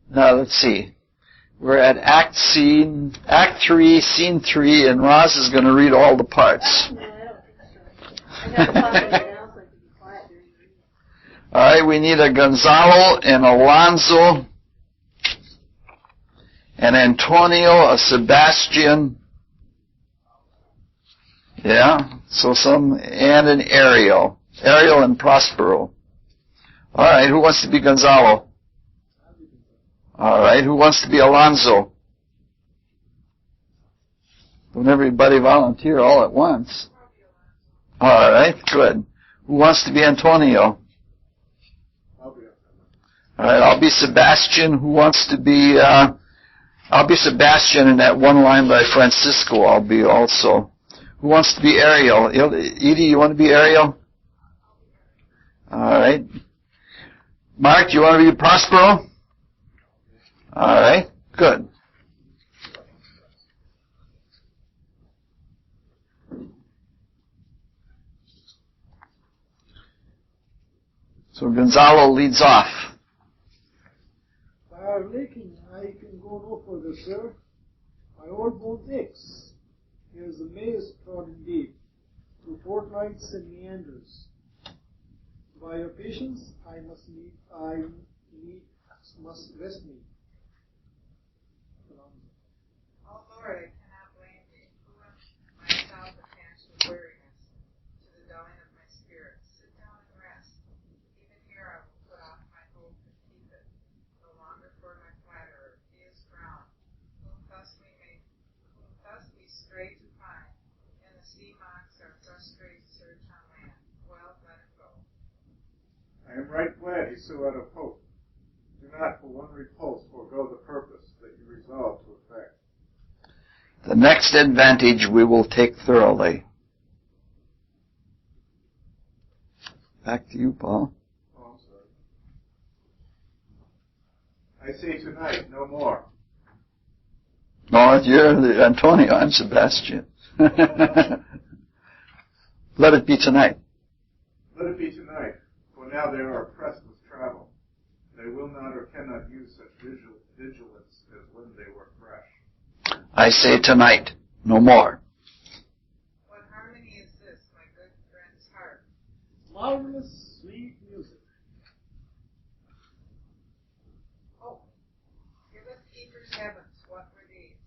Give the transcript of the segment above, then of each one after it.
Now, let's see. We're at Act 3, Scene 3, and Roz is going to read all the parts. No, I don't think so. I got to talk right now so I can be quiet during the reading. All right, we need a Gonzalo, an Alonzo, an Antonio, a Sebastian. Yeah, and an Ariel. Ariel and Prospero. All right, who wants to be Gonzalo? All right, who wants to be Alonzo? Don't everybody volunteer all at once. All right, good. Who wants to be Antonio? All right, I'll be Sebastian. Who wants to be, I'll be Sebastian in that one line by Francisco. I'll be also. Who wants to be Ariel? Edie, you want to be Ariel? All right. Mark, you want to be Prospero? All right, good. So Gonzalo leads off. By our laking, I can go no further, sir. My old bones aches. Here is a maze trodden deep, through fortnights and meanders. By your patience, I must rest me. Oh Lord, I cannot blame thee, who am myself attached with weariness to the dulling of my spirit. Sit down and rest. Even here I will put off my hope and keep it, no longer for my flatterer. He is drowned, whom thus we stray to find. And the sea mocks our frustrate search on land. Well, let him go. I am right glad he so out of hope. Do not for one repulse forego the purpose that you resolve to effect. The next advantage we will take thoroughly. Back to you, Paul. Oh, I'm sorry. I say tonight, no more. No, you're Antonio. I'm Sebastian. Let it be tonight. Let it be tonight, for now they are oppressed with travel. They will not or cannot use such vigilance as when they were fresh. I say tonight, no more. What harmony is this, my good friend's heart? Marvelous, sweet music. Oh, give us keeper's heavens, what were these?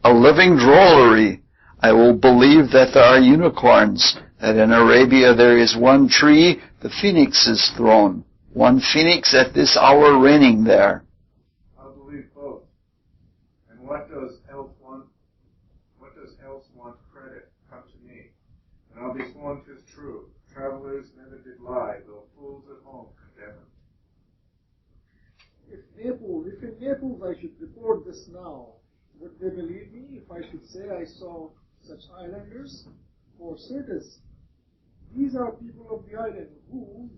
A living drollery. I will believe that there are unicorns, that in Arabia there is one tree, the phoenix is thrown. One phoenix at this hour reigning there. I'll believe both. And what does else want credit? Come to me. And I'll be sworn 'tis true. Travelers never did lie, though fools at home condemn it. If in Naples I should report this now, would they believe me if I should say I saw such islanders? For certes, these are people of the island who,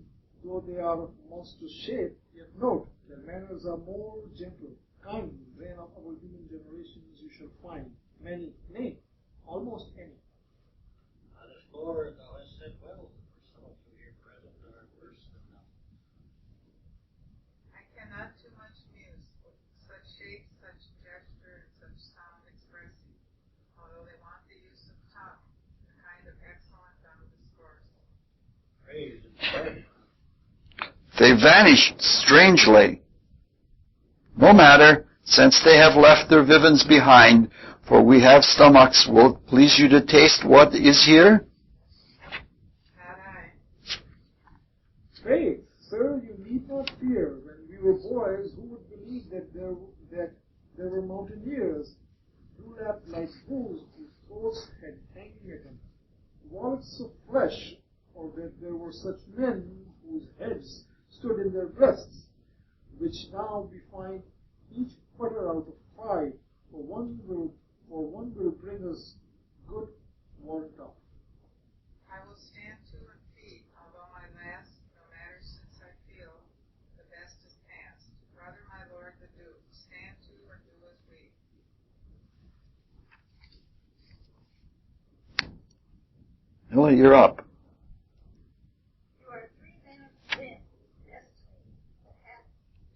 though they are of monstrous shape, yet note, their manners are more gentle, kind than of our human generations you shall find many, nay, almost any. Therefore, thou hast said well, for some of you here present are worse than thou. I cannot too much muse with such shape, such gesture, and such sound expressing, although they want the use of tongue, a kind of excellent dumb discourse. Praise and pardon. They vanished strangely. No matter, since they have left their vivens behind, for we have stomachs. Will it please you to taste what is here? Not I. Faith, sir, you need not fear. When we were boys, who would believe that there were mountaineers who lapped like bulls whose throats had hanging at them, wallets of flesh, or that there were such men whose heads stood in their breasts, which now we find each putter out of pride, for one will bring us good warrant of. I will stand to and feed, although my last, no matter since I feel, the best is past. Brother, my lord the Duke, stand to and do as we. Well, you're up. You are 3 men of sin, destiny, that hath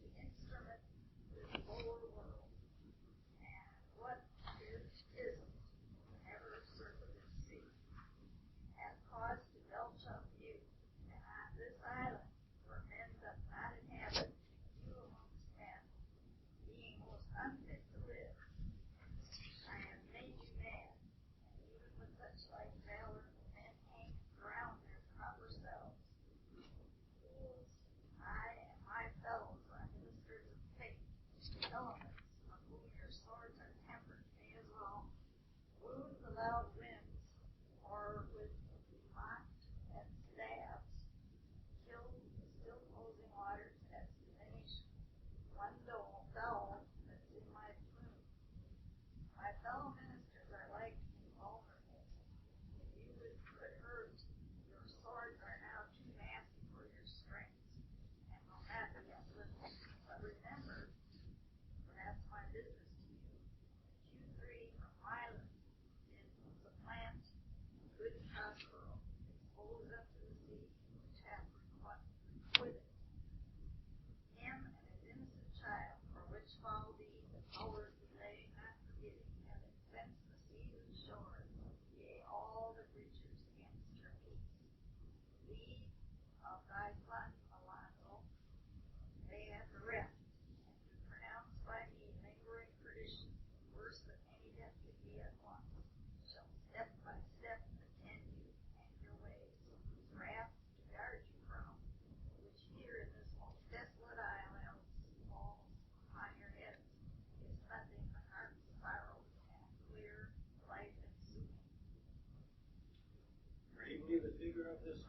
the instrument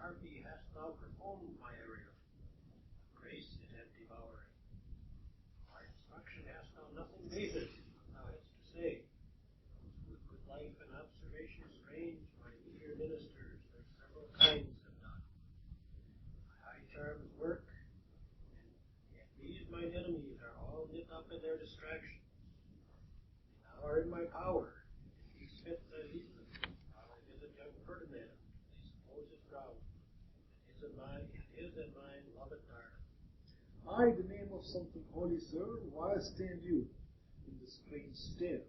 harpy hast thou performed, my Ariel? Grace it hath devoured. My instruction hast thou nothing made, thou hast to say. With good life and observation strange, my eager ministers their several kinds have done. My high charms work, and yet these mine enemies are all knit up in their distractions. They now are in my power. If he spits, I lead them. While I visit young Ferdinand, they suppose his ground. His and mine love it darling. I, the name of something holy, sir, why stand you in this strange stare?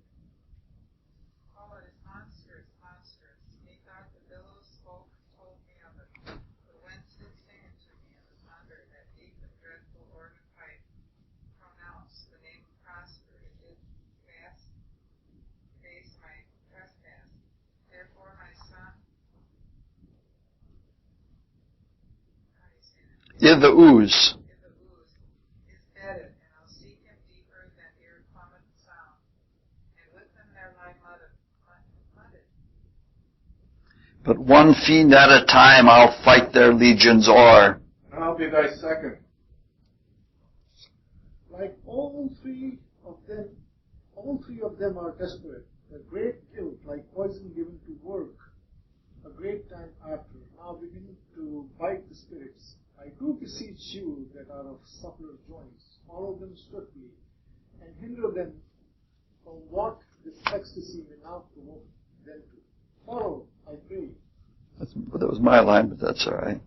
Oh, it is monstrous, monstrous. Methought the billows spoke, told me of it. But whence did stand to me in the thunder that deep and dreadful organ pipe pronounced the name of Prosper? It did face my trespass. Therefore, my son, how do you say that? In the ooze. In the ooze, is bedded, and I'll seek him deeper than ear plummet sound. And with them there lie mudded. But one fiend at a time I'll fight their legions o'er. And I'll be thy second. Like all three of them are desperate. The great guilt, like poison given to work, a great time after, now beginning to bite the spirits. I do beseech you that are of suppler joints, follow them swiftly, and hinder them from what this ecstasy may now provoke them to. Follow, I pray. That was my line, but that's all right.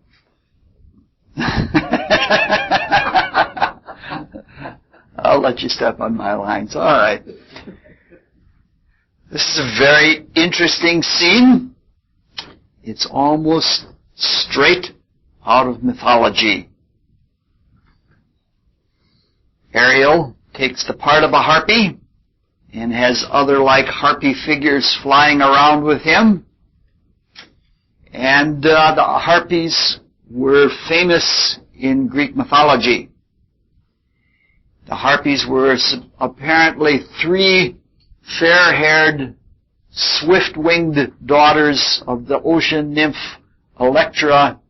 I'll let you step on my lines. All right. This is a very interesting scene. It's almost straight out of mythology. Ariel takes the part of a harpy and has other like harpy figures flying around with him. And the harpies were famous in Greek mythology. The harpies were apparently three fair-haired, swift-winged daughters of the ocean nymph Electra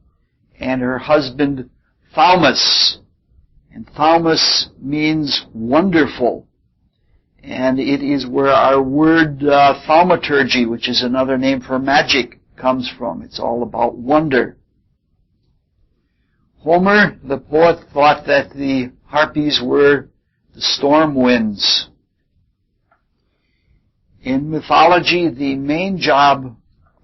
and her husband Thaumas. And Thaumas means wonderful. And it is where our word thaumaturgy, which is another name for magic, comes from. It's all about wonder. Homer, the poet, thought that the harpies were the storm winds. In mythology, the main job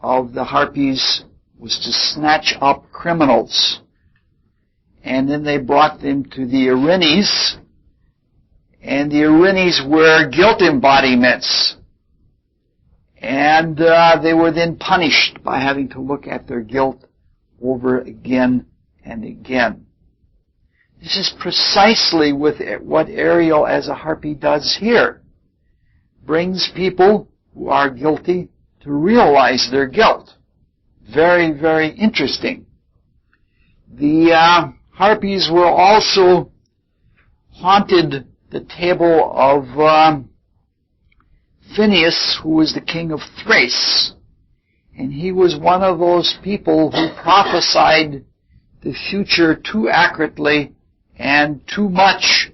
of the harpies was to snatch up criminals. And then they brought them to the Erinyes, and the Erinyes were guilt embodiments. And they were then punished by having to look at their guilt over again and again. This is precisely what Ariel as a harpy does here. Brings people who are guilty to realize their guilt. Very, very interesting. The harpies were also haunted the table of Phineus, who was the king of Thrace. And he was one of those people who prophesied the future too accurately and too much,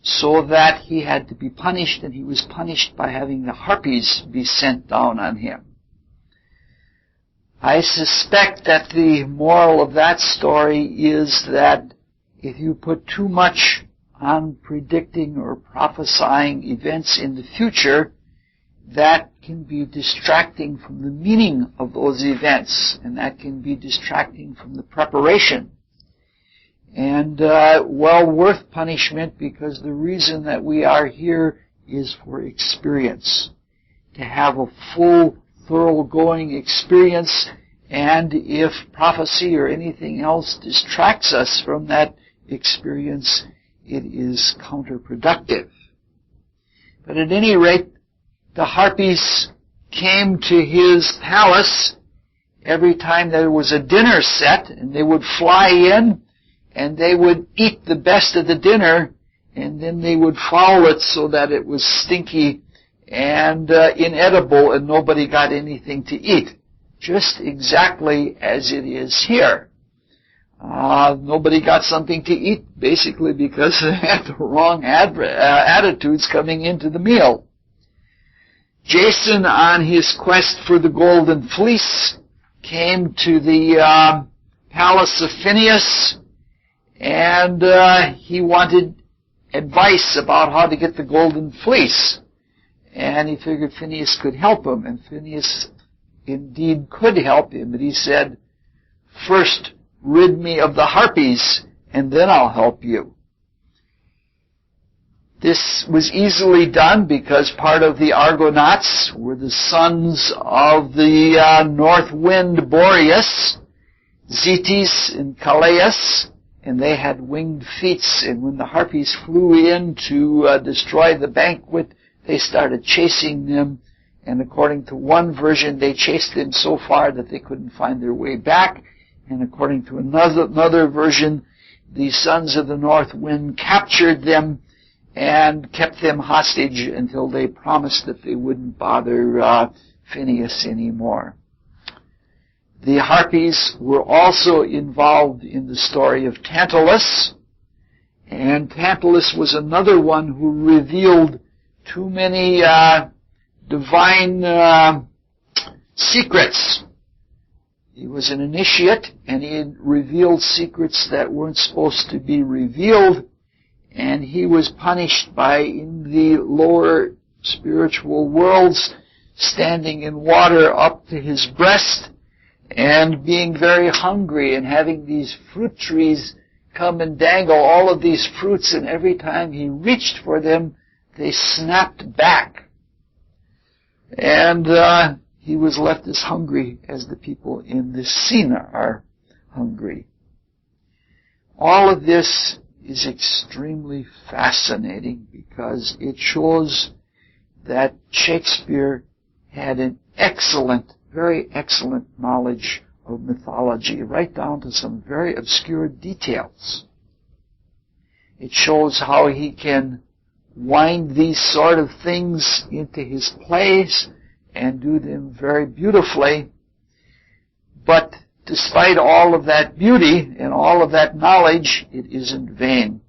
so that he had to be punished, and he was punished by having the harpies be sent down on him. I suspect that the moral of that story is that if you put too much on predicting or prophesying events in the future, that can be distracting from the meaning of those events, and that can be distracting from the preparation. And well worth punishment, because the reason that we are here is for experience. To have a full, thoroughgoing experience, and if prophecy or anything else distracts us from that experience, it is counterproductive. But at any rate, the harpies came to his palace every time there was a dinner set, and they would fly in, and they would eat the best of the dinner, and then they would foul it so that it was stinky and inedible, and nobody got anything to eat. Just exactly as it is here. Nobody got something to eat, basically because they had the wrong attitudes coming into the meal. Jason, on his quest for the golden fleece, came to the palace of Phineas, and he wanted advice about how to get the golden fleece. And he figured Phineas could help him, and Phineas indeed could help him, but he said, "First, rid me of the harpies, and then I'll help you." This was easily done because part of the Argonauts were the sons of the north wind Boreas, Zetes and Calais, and they had winged feet, and when the harpies flew in to destroy the banquet, they started chasing them, and according to one version, they chased them so far that they couldn't find their way back, and according to another version, the sons of the north wind captured them and kept them hostage until they promised that they wouldn't bother Phineas anymore. The harpies were also involved in the story of Tantalus, and Tantalus was another one who revealed too many divine secrets. He was an initiate, and he had revealed secrets that weren't supposed to be revealed, and he was punished by, in the lower spiritual worlds, standing in water up to his breast, and being very hungry, and having these fruit trees come and dangle all of these fruits, and every time he reached for them, they snapped back. And he was left as hungry as the people in this scene are hungry. All of this is extremely fascinating because it shows that Shakespeare had an excellent, very excellent knowledge of mythology, right down to some very obscure details. It shows how he can wind these sort of things into his plays and do them very beautifully. But despite all of that beauty and all of that knowledge, it isn't vain.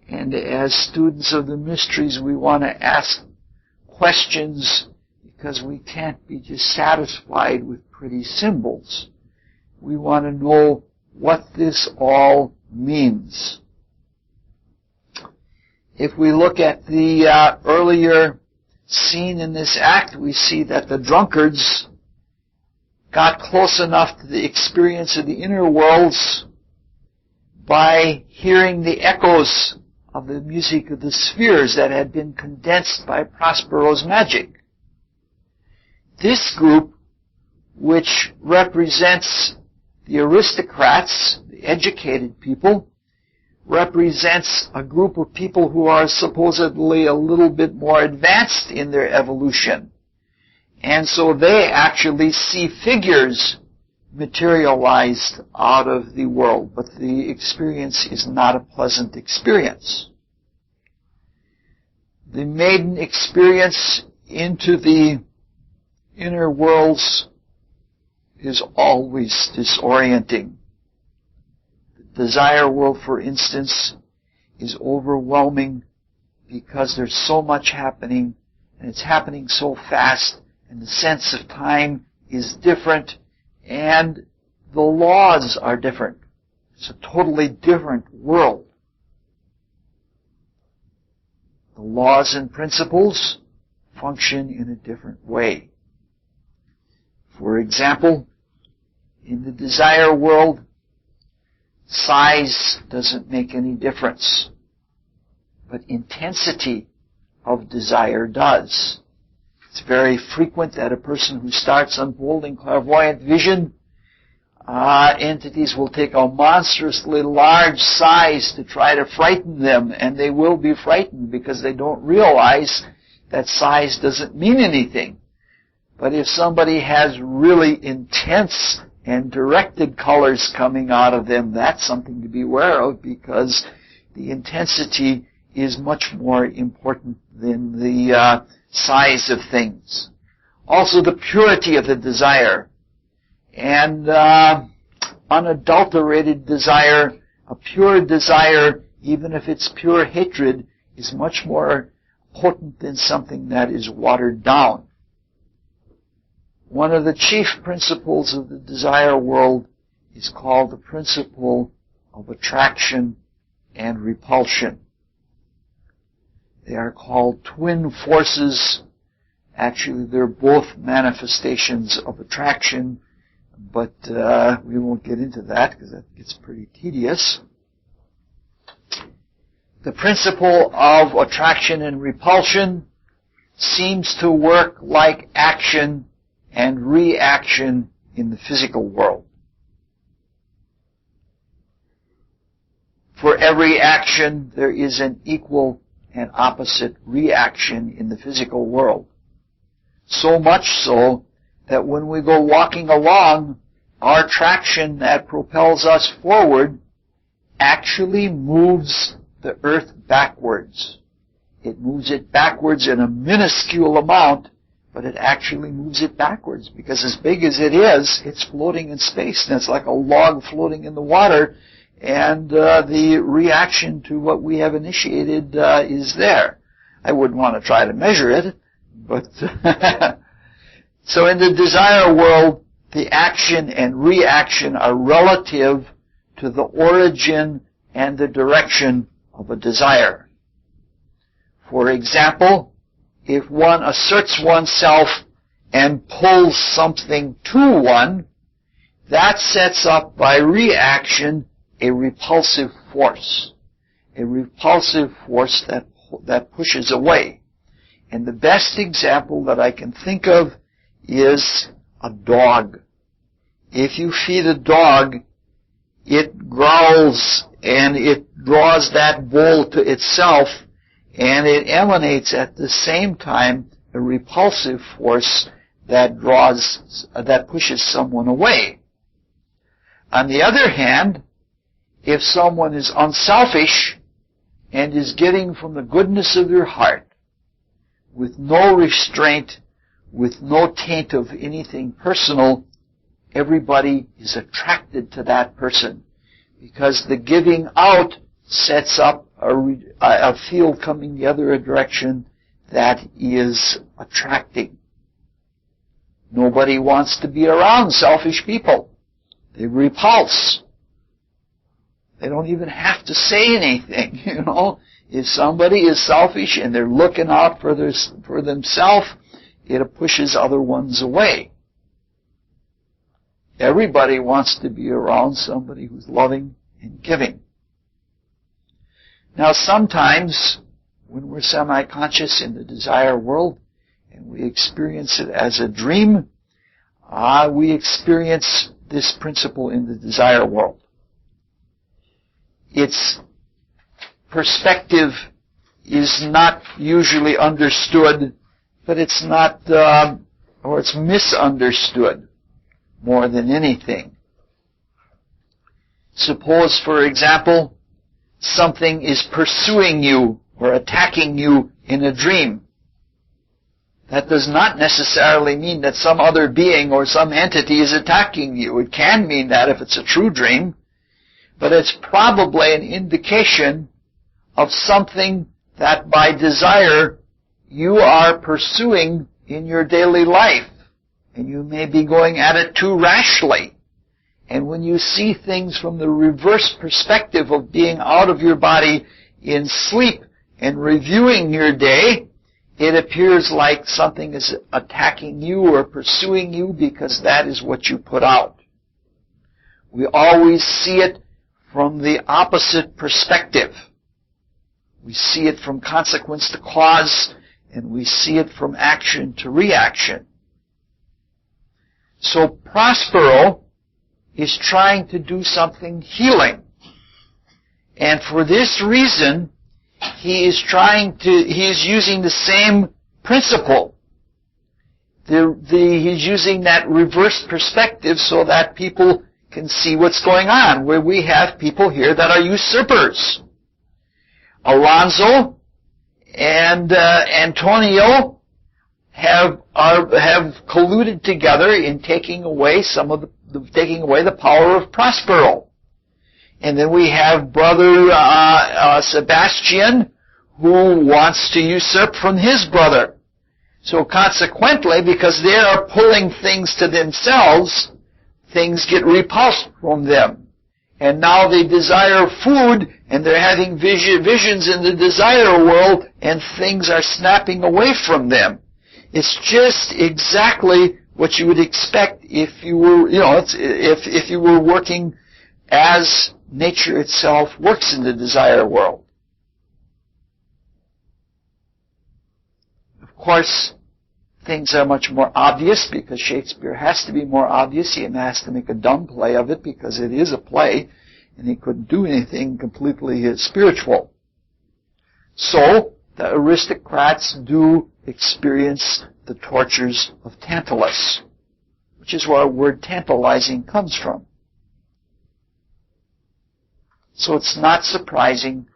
And as students of the mysteries, we want to ask questions because we can't be just satisfied with pretty symbols. We want to know what this all means. If we look at the earlier scene in this act, we see that the drunkards got close enough to the experience of the inner worlds by hearing the echoes of the music of the spheres that had been condensed by Prospero's magic. This group, which represents the aristocrats, the educated people, represents a group of people who are supposedly a little bit more advanced in their evolution. And so they actually see figures materialized out of the world, but the experience is not a pleasant experience. The maiden experience into the inner worlds is always disorienting. The desire world, for instance, is overwhelming because there's so much happening, and it's happening so fast, and the sense of time is different, and the laws are different. It's a totally different world. The laws and principles function in a different way. For example, in the desire world, size doesn't make any difference, but intensity of desire does. It's very frequent that a person who starts unfolding clairvoyant vision, entities will take a monstrously large size to try to frighten them, and they will be frightened because they don't realize that size doesn't mean anything. But if somebody has really intense and directed colors coming out of them, that's something to be aware of because the intensity is much more important than the size of things. Also the purity of the desire. And unadulterated desire, a pure desire, even if it's pure hatred, is much more potent than something that is watered down. One of the chief principles of the desire world is called the principle of attraction and repulsion. They are called twin forces. Actually, they're both manifestations of attraction, but we won't get into that because that gets pretty tedious. The principle of attraction and repulsion seems to work like action and reaction in the physical world. For every action, there is an equal and opposite reaction in the physical world. So much so that when we go walking along, our traction that propels us forward actually moves the earth backwards. It moves it backwards in a minuscule amount, but it actually moves it backwards because as big as it is, it's floating in space, and it's like a log floating in the water, and the reaction to what we have initiated is there. I wouldn't want to try to measure it, but so in the desire world, the action and reaction are relative to the origin and the direction of a desire. For example, if one asserts oneself and pulls something to one, that sets up by reaction a repulsive force that pushes away. And the best example that I can think of is a dog. If you feed a dog, it growls and it draws that bowl to itself, and it emanates at the same time a repulsive force that pushes someone away. On the other hand, if someone is unselfish and is getting from the goodness of their heart, with no restraint, with no taint of anything personal, everybody is attracted to that person because the giving out sets up a field coming the other direction that is attracting. Nobody wants to be around selfish people. They repulse. They don't even have to say anything, you know. If somebody is selfish and they're looking out for themselves, it pushes other ones away. Everybody wants to be around somebody who's loving and giving. Now sometimes, when we're semi-conscious in the desire world, and we experience it as a dream, we experience this principle in the desire world. Its perspective is not usually understood, but it's not, or it's misunderstood more than anything. Suppose, for example, something is pursuing you or attacking you in a dream. That does not necessarily mean that some other being or some entity is attacking you. It can mean that if it's a true dream, but it's probably an indication of something that by desire you are pursuing in your daily life, and you may be going at it too rashly. And when you see things from the reverse perspective of being out of your body in sleep and reviewing your day, it appears like something is attacking you or pursuing you because that is what you put out. We always see it from the opposite perspective. We see it from consequence to cause, and we see it from action to reaction. So Prospero is trying to do something healing. And for this reason, he is using the same principle. He's using that reverse perspective so that people can see what's going on, where we have people here that are usurpers. Alonso and Antonio have colluded together in taking away some of taking away the power of Prospero. And then we have brother Sebastian, who wants to usurp from his brother. So consequently, because they are pulling things to themselves, things get repulsed from them. And now they desire food, and they're having visions in the desire world, and things are snapping away from them. It's just exactly what you would expect if you were, if you were working as nature itself works in the desire world. Of course, things are much more obvious because Shakespeare has to be more obvious. He has to make a dumb play of it because it is a play, and he couldn't do anything completely spiritual. So, the aristocrats do experience the tortures of Tantalus, which is where our word tantalizing comes from. So it's not surprising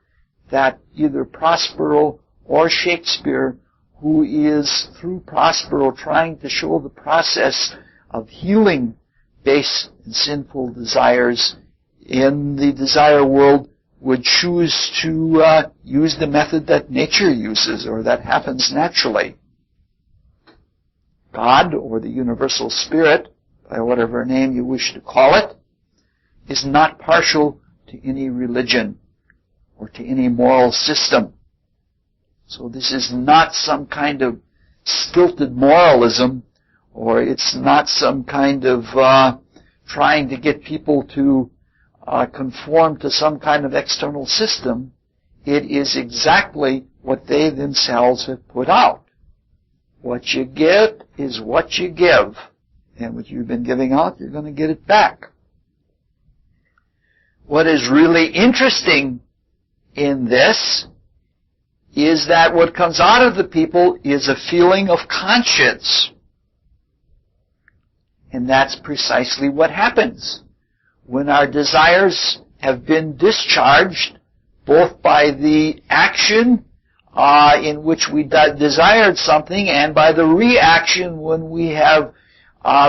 that either Prospero or Shakespeare, who is, through Prospero, trying to show the process of healing base and sinful desires in the desire world, would choose to use the method that nature uses, or that happens naturally. God, or the universal spirit, by whatever name you wish to call it, is not partial to any religion or to any moral system. So this is not some kind of stilted moralism, or it's not some kind of trying to get people to conform to some kind of external system. It is exactly what they themselves have put out. What you get is what you give. And what you've been giving out, you're going to get it back. What is really interesting in this is that what comes out of the people is a feeling of conscience. And that's precisely what happens. When our desires have been discharged, both by the action in which we desired something, and by the reaction when we have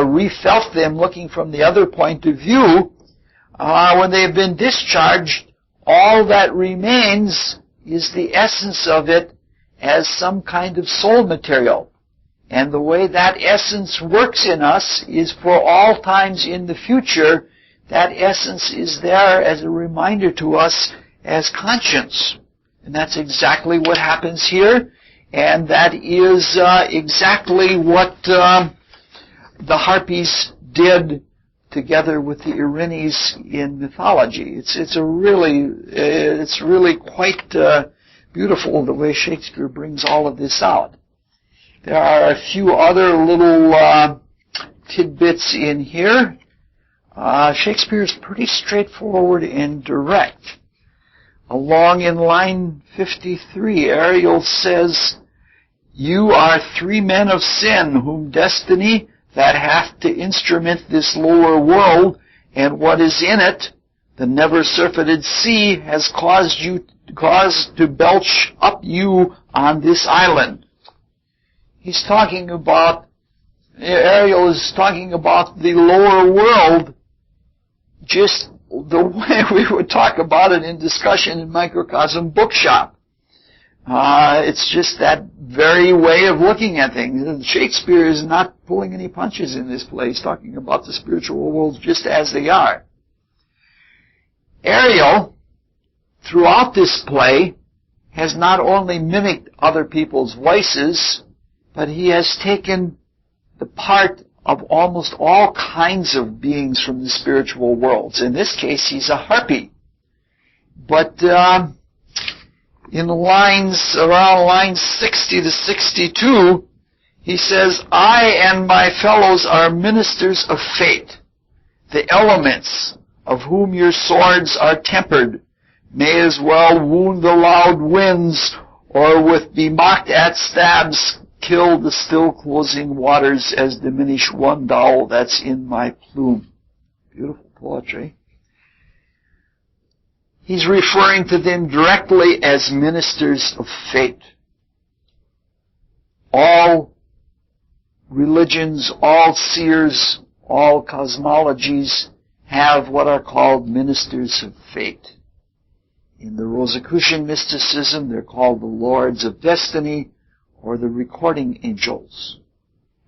refelt them looking from the other point of view, when they've been discharged, all that remains is the essence of it as some kind of soul material. And the way that essence works in us is for all times in the future. That essence is there as a reminder to us as conscience. And that's exactly what happens here. And that is exactly what the Harpies did together with the Erinyes in mythology. It's really quite beautiful the way Shakespeare brings all of this out. There are a few other little tidbits in here. Shakespeare is pretty straightforward and direct. Along in line 53, Ariel says, "You are three men of sin, whom destiny that hath to instrument this lower world, and what is in it, the never surfeited sea, has caused to belch up you on this island." He's talking about, Ariel is talking about the lower world, just the way we would talk about it in discussion in Microcosm Bookshop. It's just that very way of looking at things. Shakespeare is not pulling any punches in this play. He's talking about the spiritual worlds just as they are. Ariel, throughout this play, has not only mimicked other people's voices, but he has taken the part of almost all kinds of beings from the spiritual worlds. In this case, he's a harpy. But in around lines 60 to 62, he says, "I and my fellows are ministers of fate. The elements, of whom your swords are tempered, may as well wound the loud winds, or with be mocked at stabs kill the still closing waters, as diminish one dowel that's in my plume." Beautiful poetry. He's referring to them directly as ministers of fate. All religions, all seers, all cosmologies have what are called ministers of fate. In the Rosicrucian mysticism, they're called the Lords of Destiny or the Recording Angels.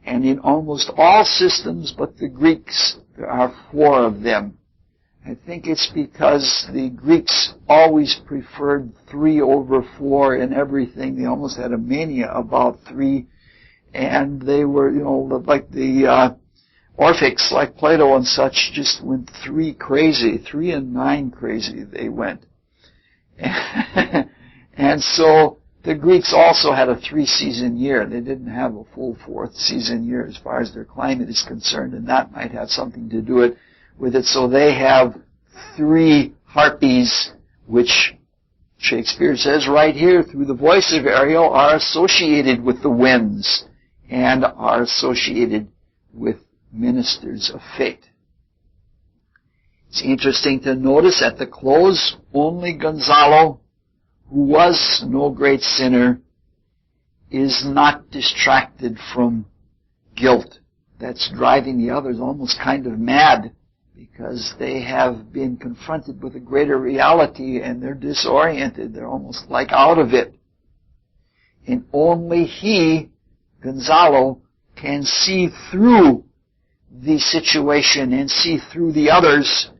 And in almost all systems but the Greeks, there are 4 of them. I think it's because the Greeks always preferred 3 over 4 in everything. They almost had a mania about 3. And they were, like the Orphics, like Plato and such, just went 3 crazy. 3 and 9 crazy they went. And so the Greeks also had a 3-season year. They didn't have a full 4th season year as far as their climate is concerned, and that might have something to do with it. So they have 3 harpies, which Shakespeare says right here through the voice of Ariel, are associated with the winds and are associated with ministers of fate. It's interesting to notice at the close, only Gonzalo, who was no great sinner, is not distracted from guilt. That's driving the others almost kind of mad, because they have been confronted with a greater reality and they're disoriented. They're almost like out of it. And only he, Gonzalo, can see through the situation and see through the others,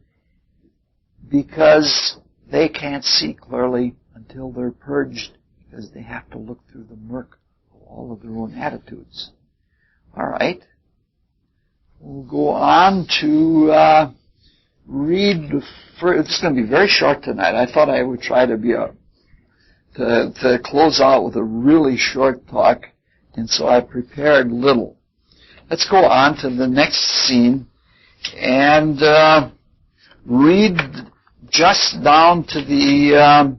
because they can't see clearly until they're purged, because they have to look through the murk of all of their own attitudes. All right. We'll go on to read. It's going to be very short tonight. I thought I would try to to close out with a really short talk, and so I prepared little. Let's go on to the next scene and read just down to the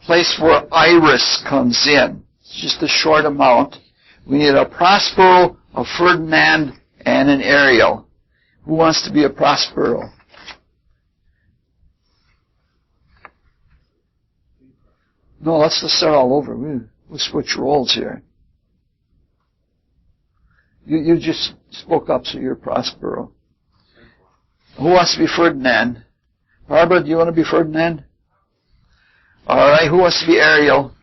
place where Iris comes in. It's just a short amount. We need a Prospero, a Ferdinand, and an Ariel. Who wants to be a Prospero? No, let's just start all over. We'll switch roles here. You just spoke up, so you're Prospero. Who wants to be Ferdinand? Barbara, do you want to be Ferdinand? All right, who wants to be Ariel?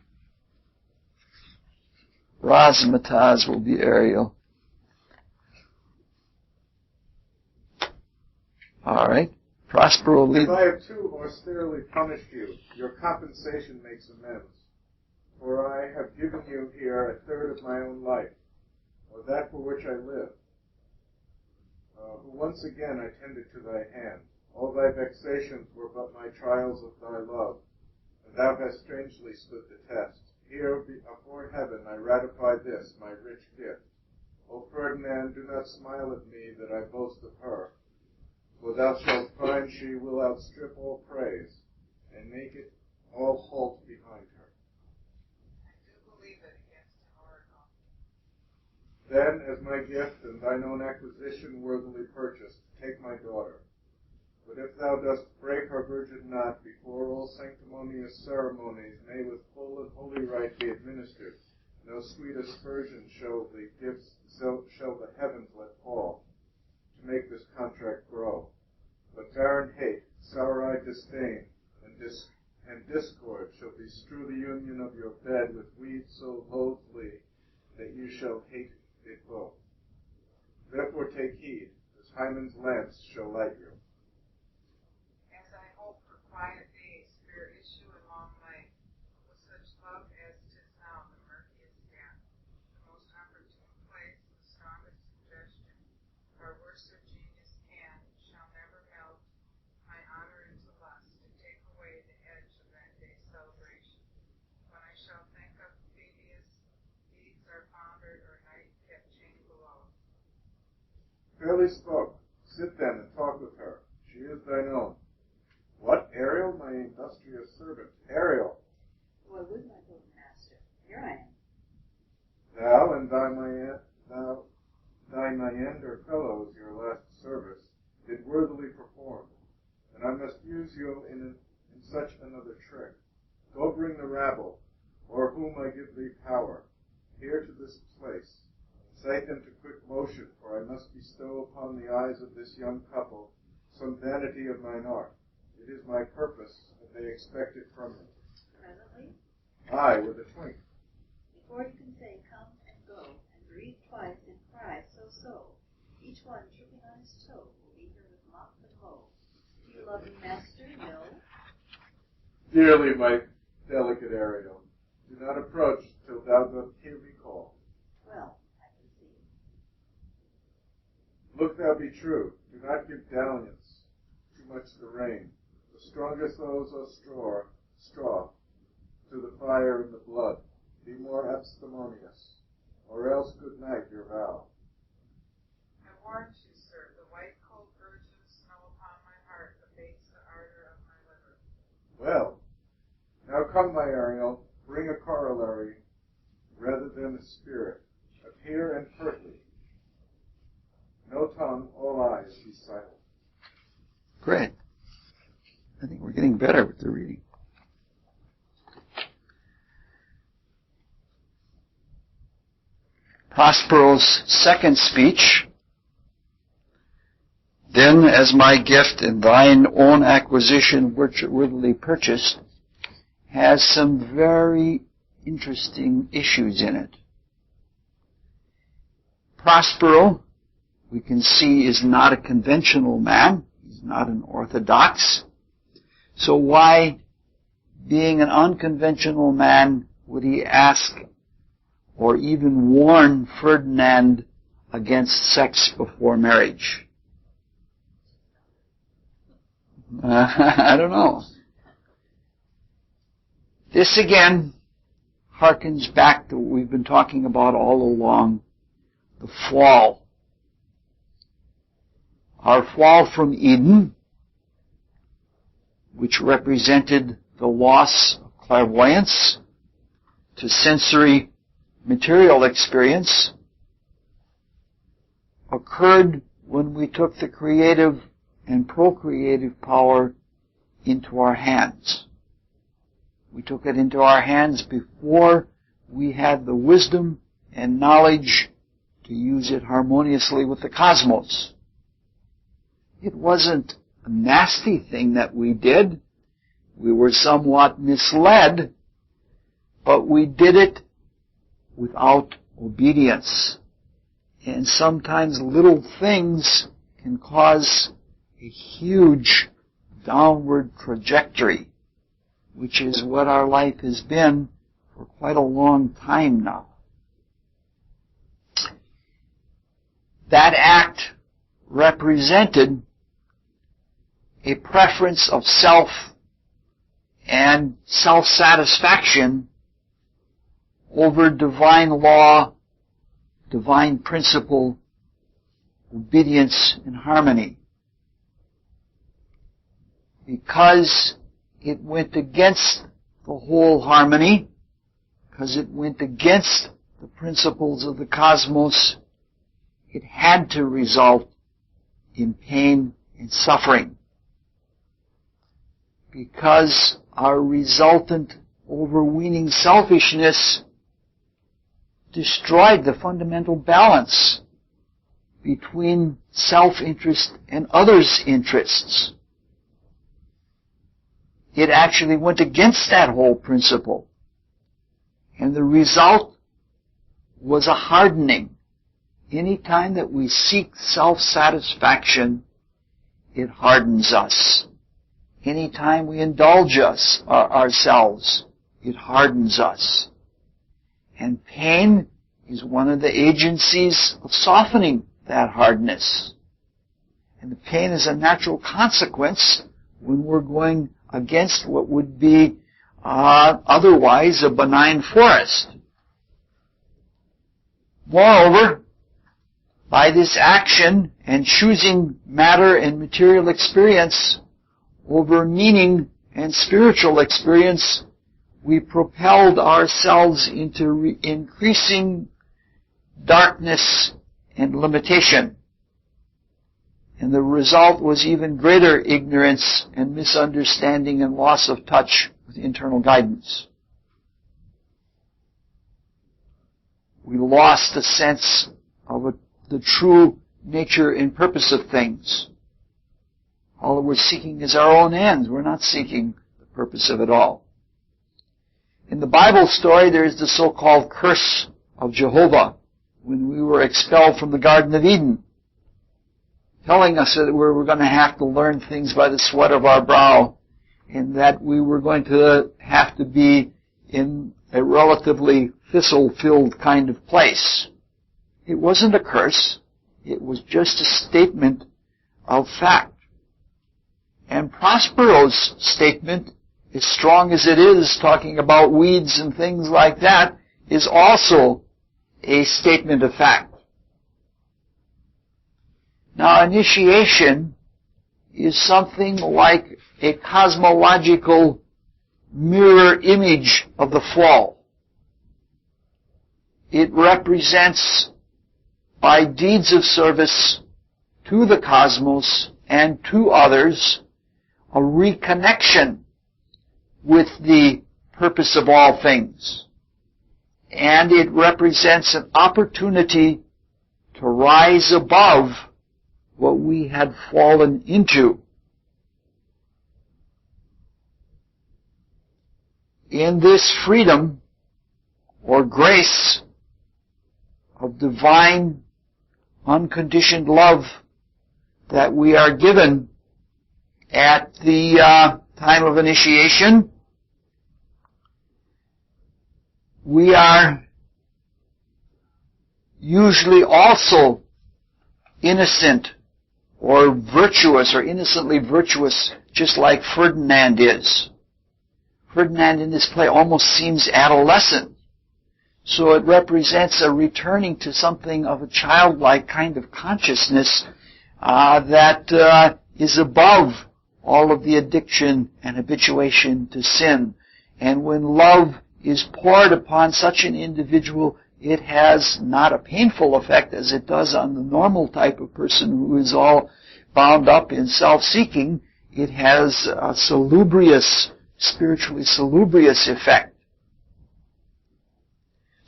Razzmatazz will be Ariel. All right. Prospero lead. If I have too austerely punished you, your compensation makes amends. For I have given you here 1/3 of my own life, or that for which I live. Who once again I tended to thy hand. All thy vexations were but my trials of thy love, and thou hast strangely stood the test. Here before heaven I ratify this, my rich gift. O Ferdinand, do not smile at me that I boast of her, for thou shalt find she will outstrip all praise, and make it all halt behind her. I do believe it against an oracle. Then, as my gift and thine own acquisition worthily purchased, take my daughter. But if thou dost break her virgin knot before all sanctimonious ceremonies may with full and holy rite be administered, no sweet aspersion shall the heavens let fall, to make this contract grow. But barren hate, sour-eyed disdain, and discord shall bestrew the union of your bed with weeds so loathly that you shall hate it both. Therefore take heed, as Hymen's lamps shall light you. As I hope for quiet days, fair issue and long life, with such love as 'tis now the murkiest death, the most opportune place, the strongest suggestion, where worse of genius can, shall never melt my honor into lust, to take away the edge of that day's celebration. When I shall think of Phoebeus, deeds are foundered or night kept chained below. Fairly spoke. Sit then and talk with her. She is thine own. What, Ariel, my industrious servant? Ariel! Well, would my good master. Here I am. Thou and thy Neander fellows your last service did worthily perform, and I must use you in such another trick. Go bring the rabble, o'er whom I give thee power, here to this place, and Sight into quick motion, for I must bestow upon the eyes of this young couple some vanity of mine art. It is my purpose, and they expect it from me. Presently, Aye, with a twink. before you can say come and go, and breathe twice and cry so, each one tripping on his toe will be here with mop and hoe. Do you love me, master? No. Dearly, my delicate Ariel, do not approach till thou dost hear me call. Well, I can see. Look thou be true. Do not give dalliance, too much the rein. The strongest throws a straw to the fire and the blood. Be more abstemious, or else good night your vow. I warned you, sir, the white cold virgin snow upon my heart abates the ardor of my liver. Well, now come, my Ariel, bring a corollary rather than a spirit. Appear and pertly. No tongue, all eyes, be silent. Great. I think we're getting better with the reading. Prospero's second speech, then as my gift and thine own acquisition worthily purchased, has some very interesting issues in it. Prospero, we can see, is not a conventional man. He's not an orthodox. So why, being an unconventional man, would he ask or even warn Ferdinand against sex before marriage? I don't know. This again harkens back to what we've been talking about all along, the fall. Our fall from Eden, which represented the loss of clairvoyance to sensory material experience, occurred when we took the creative and procreative power into our hands. We took it into our hands before we had the wisdom and knowledge to use it harmoniously with the cosmos. It wasn't a nasty thing that we did. We were somewhat misled, but we did it without obedience. And sometimes little things can cause a huge downward trajectory, which is what our life has been for quite a long time now. That act represented a preference of self and self-satisfaction over divine law, divine principle, obedience, and harmony. Because it went against the whole harmony, because it went against the principles of the cosmos, it had to result in pain and suffering. Because our resultant overweening selfishness destroyed the fundamental balance between self-interest and others' interests. It actually went against that whole principle. And the result was a hardening. Any time that we seek self-satisfaction, it hardens us. Any time we indulge ourselves, it hardens us. And pain is one of the agencies of softening that hardness. And the pain is a natural consequence when we're going against what would be otherwise a benign forest. Moreover, by this action and choosing matter and material experience over meaning and spiritual experience, we propelled ourselves into increasing darkness and limitation. And the result was even greater ignorance and misunderstanding and loss of touch with internal guidance. We lost the sense of the true nature and purpose of things. All that we're seeking is our own ends. We're not seeking the purpose of it all. In the Bible story, there is the so-called curse of Jehovah when we were expelled from the Garden of Eden, telling us that we were going to have to learn things by the sweat of our brow, and that we were going to have to be in a relatively thistle-filled kind of place. It wasn't a curse. It was just a statement of fact. And Prospero's statement, as strong as it is, talking about weeds and things like that, is also a statement of fact. Now, initiation is something like a cosmological mirror image of the fall. It represents, by deeds of service to the cosmos and to others, a reconnection with the purpose of all things. And it represents an opportunity to rise above what we had fallen into. In this freedom or grace of divine unconditioned love that we are given at the time of initiation, we are usually also innocent or virtuous or innocently virtuous, just like Ferdinand is. Ferdinand in this play almost seems adolescent. So it represents a returning to something of a childlike kind of consciousness that is above all of the addiction and habituation to sin. And when love is poured upon such an individual, it has not a painful effect as it does on the normal type of person who is all bound up in self-seeking. It has a salubrious, spiritually salubrious effect.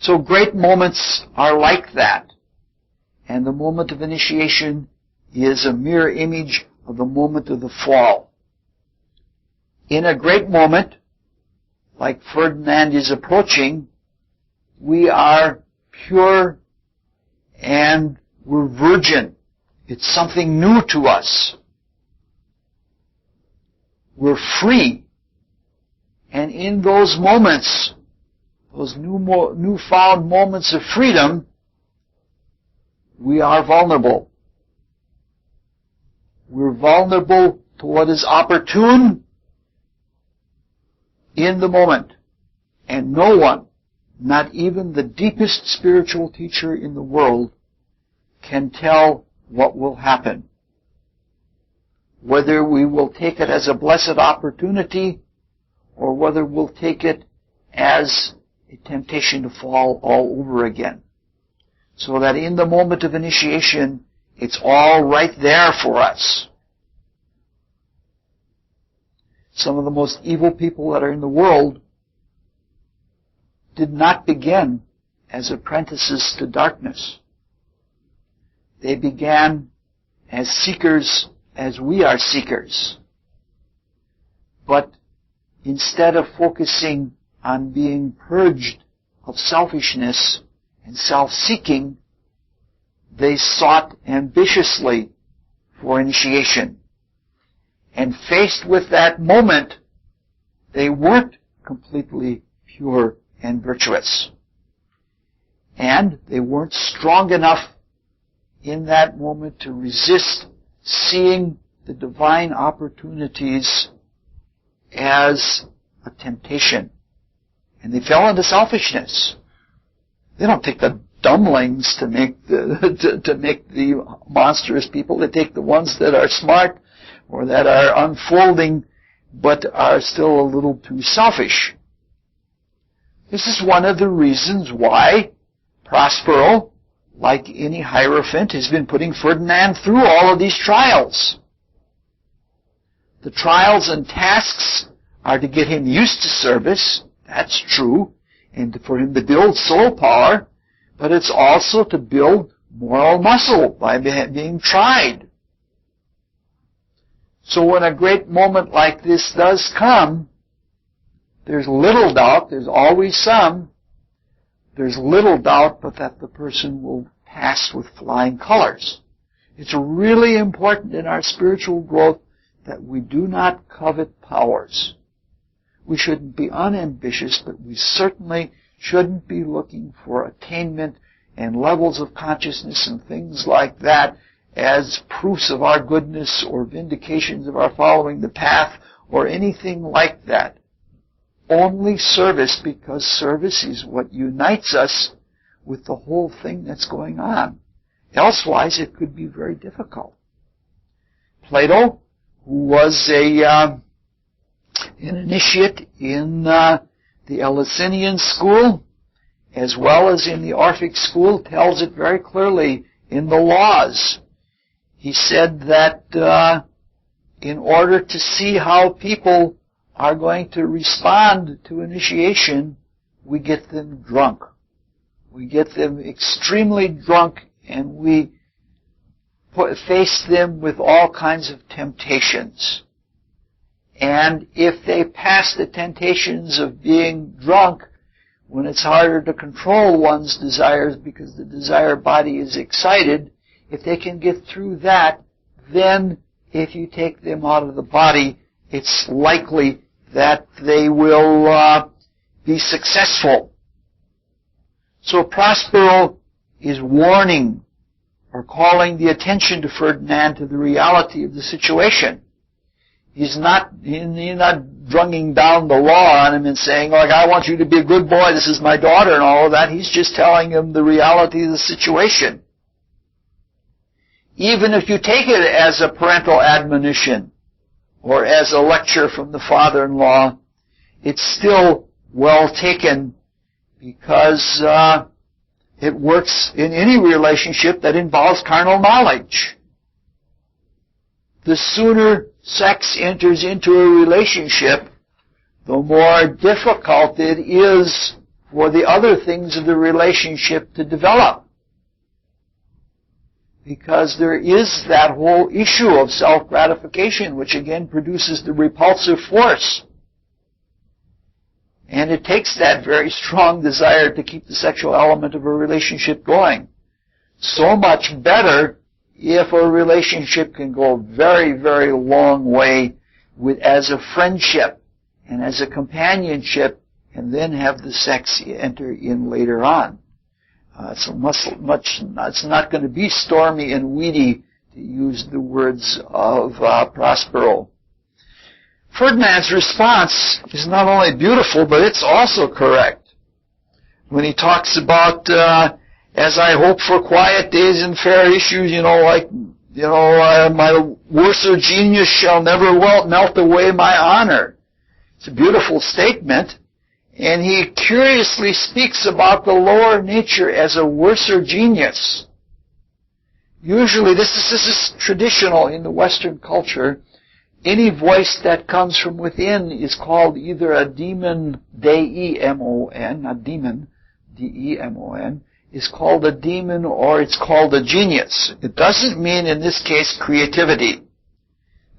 So great moments are like that. And the moment of initiation is a mirror image of the moment of the fall. In a great moment, like Ferdinand is approaching, we are pure and we're virgin. It's something new to us. We're free. And in those moments, those newfound moments of freedom, we are vulnerable. We're vulnerable to what is opportune in the moment. And no one, not even the deepest spiritual teacher in the world, can tell what will happen. Whether we will take it as a blessed opportunity or whether we'll take it as a temptation to fall all over again. So that in the moment of initiation, it's all right there for us. Some of the most evil people that are in the world did not begin as apprentices to darkness. They began as seekers as we are seekers. But instead of focusing on being purged of selfishness and self-seeking, they sought ambitiously for initiation. And faced with that moment, they weren't completely pure and virtuous. And they weren't strong enough in that moment to resist seeing the divine opportunities as a temptation. And they fell into selfishness. They don't take the dumplings to make the monstrous people. They take the ones that are smart or that are unfolding but are still a little too selfish. This is one of the reasons why Prospero, like any Hierophant, has been putting Ferdinand through all of these trials. The trials and tasks are to get him used to service, that's true, and for him to build soul power, but it's also to build moral muscle by being tried. So when a great moment like this does come, there's little doubt, there's always some, there's little doubt but that the person will pass with flying colors. It's really important in our spiritual growth that we do not covet powers. We shouldn't be unambitious, but we certainly shouldn't be looking for attainment and levels of consciousness and things like that as proofs of our goodness or vindications of our following the path or anything like that. Only service, because service is what unites us with the whole thing that's going on. Elsewise, it could be very difficult. Plato, who was an initiate in the Eleusinian school, as well as in the Orphic school, tells it very clearly in the Laws. He said that in order to see how people are going to respond to initiation, we get them drunk. We get them extremely drunk, and we face them with all kinds of temptations. And if they pass the temptations of being drunk, when it's harder to control one's desires because the desire body is excited, if they can get through that, then if you take them out of the body, it's likely that they will be successful. So Prospero is warning or calling the attention to Ferdinand to the reality of the situation. He's not drunging down the law on him and saying, like, I want you to be a good boy, this is my daughter and all of that. He's just telling him the reality of the situation. Even if you take it as a parental admonition or as a lecture from the father-in-law, it's still well taken because it works in any relationship that involves carnal knowledge. The sooner sex enters into a relationship, the more difficult it is for the other things of the relationship to develop. Because there is that whole issue of self-gratification, which again produces the repulsive force. And it takes that very strong desire to keep the sexual element of a relationship going. So much better if a relationship can go a very, very long way as a friendship and as a companionship, and then have the sex enter in later on. It's not going to be stormy and weedy, to use the words of Prospero. Ferdinand's response is not only beautiful, but it's also correct. When he talks about, as I hope for quiet days and fair issues, my worser genius shall never melt away my honor. It's a beautiful statement. And he curiously speaks about the lower nature as a worser genius. Usually, this is traditional in the Western culture. Any voice that comes from within is called either a demon, D-E-M-O-N, not demon, D-E-M-O-N, is called a demon or it's called a genius. It doesn't mean, in this case, creativity,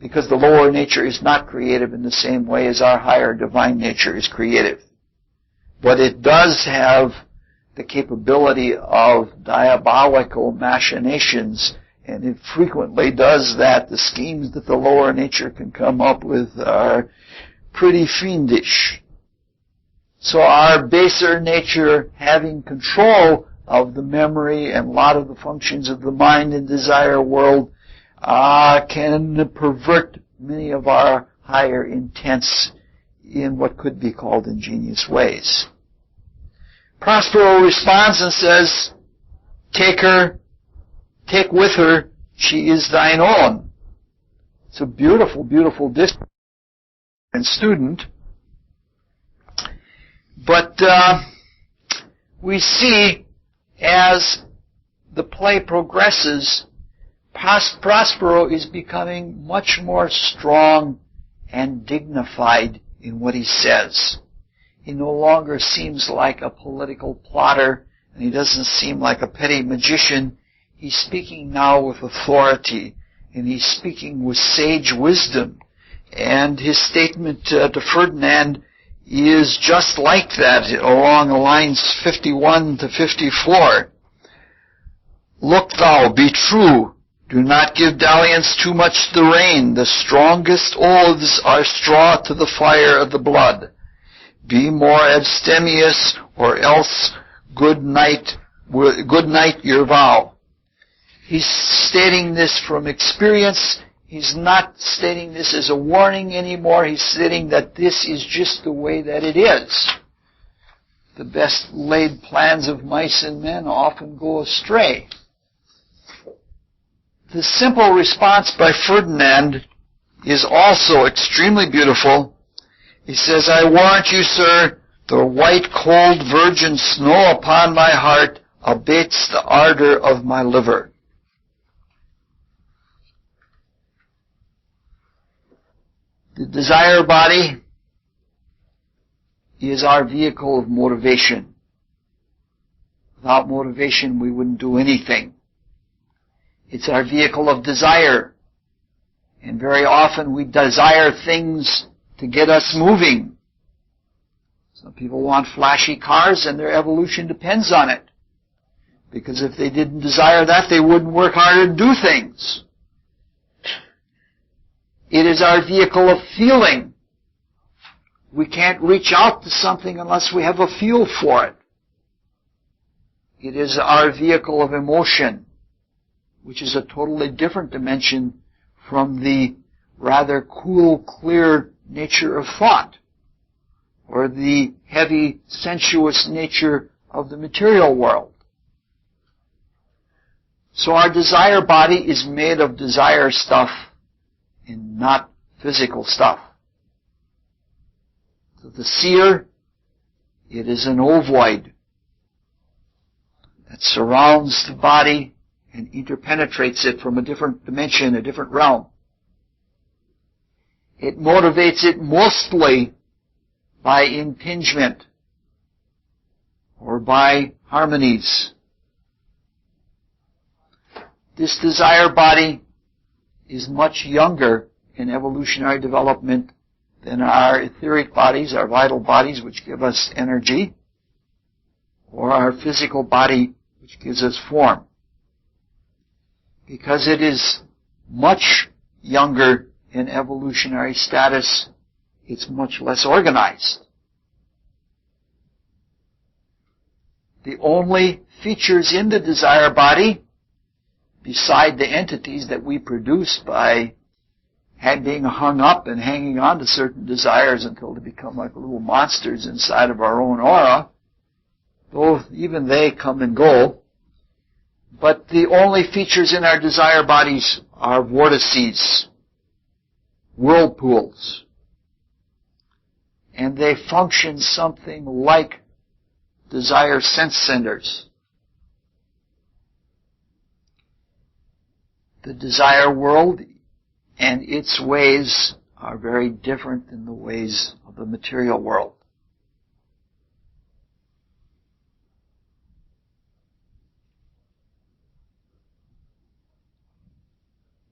because the lower nature is not creative in the same way as our higher divine nature is creative. But it does have the capability of diabolical machinations, and it frequently does that. The schemes that the lower nature can come up with are pretty fiendish. So our baser nature, having control of the memory and a lot of the functions of the mind and desire world, can pervert many of our higher intents in what could be called ingenious ways. Prospero responds and says, take with her, she is thine own. It's a beautiful, beautiful discourse and student. But we see as the play progresses, Prospero is becoming much more strong and dignified in what he says. He no longer seems like a political plotter, and he doesn't seem like a petty magician. He's speaking now with authority, and he's speaking with sage wisdom. And his statement to Ferdinand is just like that along the lines 51 to 54. Look thou, be true. Do not give dalliance too much to the rein. The strongest oaths are straw to the fire of the blood. Be more abstemious, or else good night your vow. He's stating this from experience. He's not stating this as a warning anymore. He's stating that this is just the way that it is. The best laid plans of mice and men often go astray. The simple response by Ferdinand is also extremely beautiful. He says, I warrant you, sir, the white cold virgin snow upon my heart abates the ardor of my liver. The desire body is our vehicle of motivation. Without motivation, we wouldn't do anything. It's our vehicle of desire. And very often we desire things to get us moving. Some people want flashy cars, and their evolution depends on it. Because if they didn't desire that, they wouldn't work harder to do things. It is our vehicle of feeling. We can't reach out to something unless we have a feel for it. It is our vehicle of emotion, which is a totally different dimension from the rather cool, clear nature of thought, or the heavy, sensuous nature of the material world. So our desire body is made of desire stuff and not physical stuff. So the seer, it is an ovoid that surrounds the body and interpenetrates it from a different dimension, a different realm. It motivates it mostly by impingement or by harmonies. This desire body is much younger in evolutionary development than our etheric bodies, our vital bodies, which give us energy, or our physical body, which gives us form. Because it is much younger in evolutionary status, it's much less organized. The only features in the desire body, beside the entities that we produce by being hung up and hanging on to certain desires until they become like little monsters inside of our own aura, though even they come and go. But the only features in our desire bodies are vortices, whirlpools, and they function something like desire sense centers. The desire world and its ways are very different than the ways of the material world.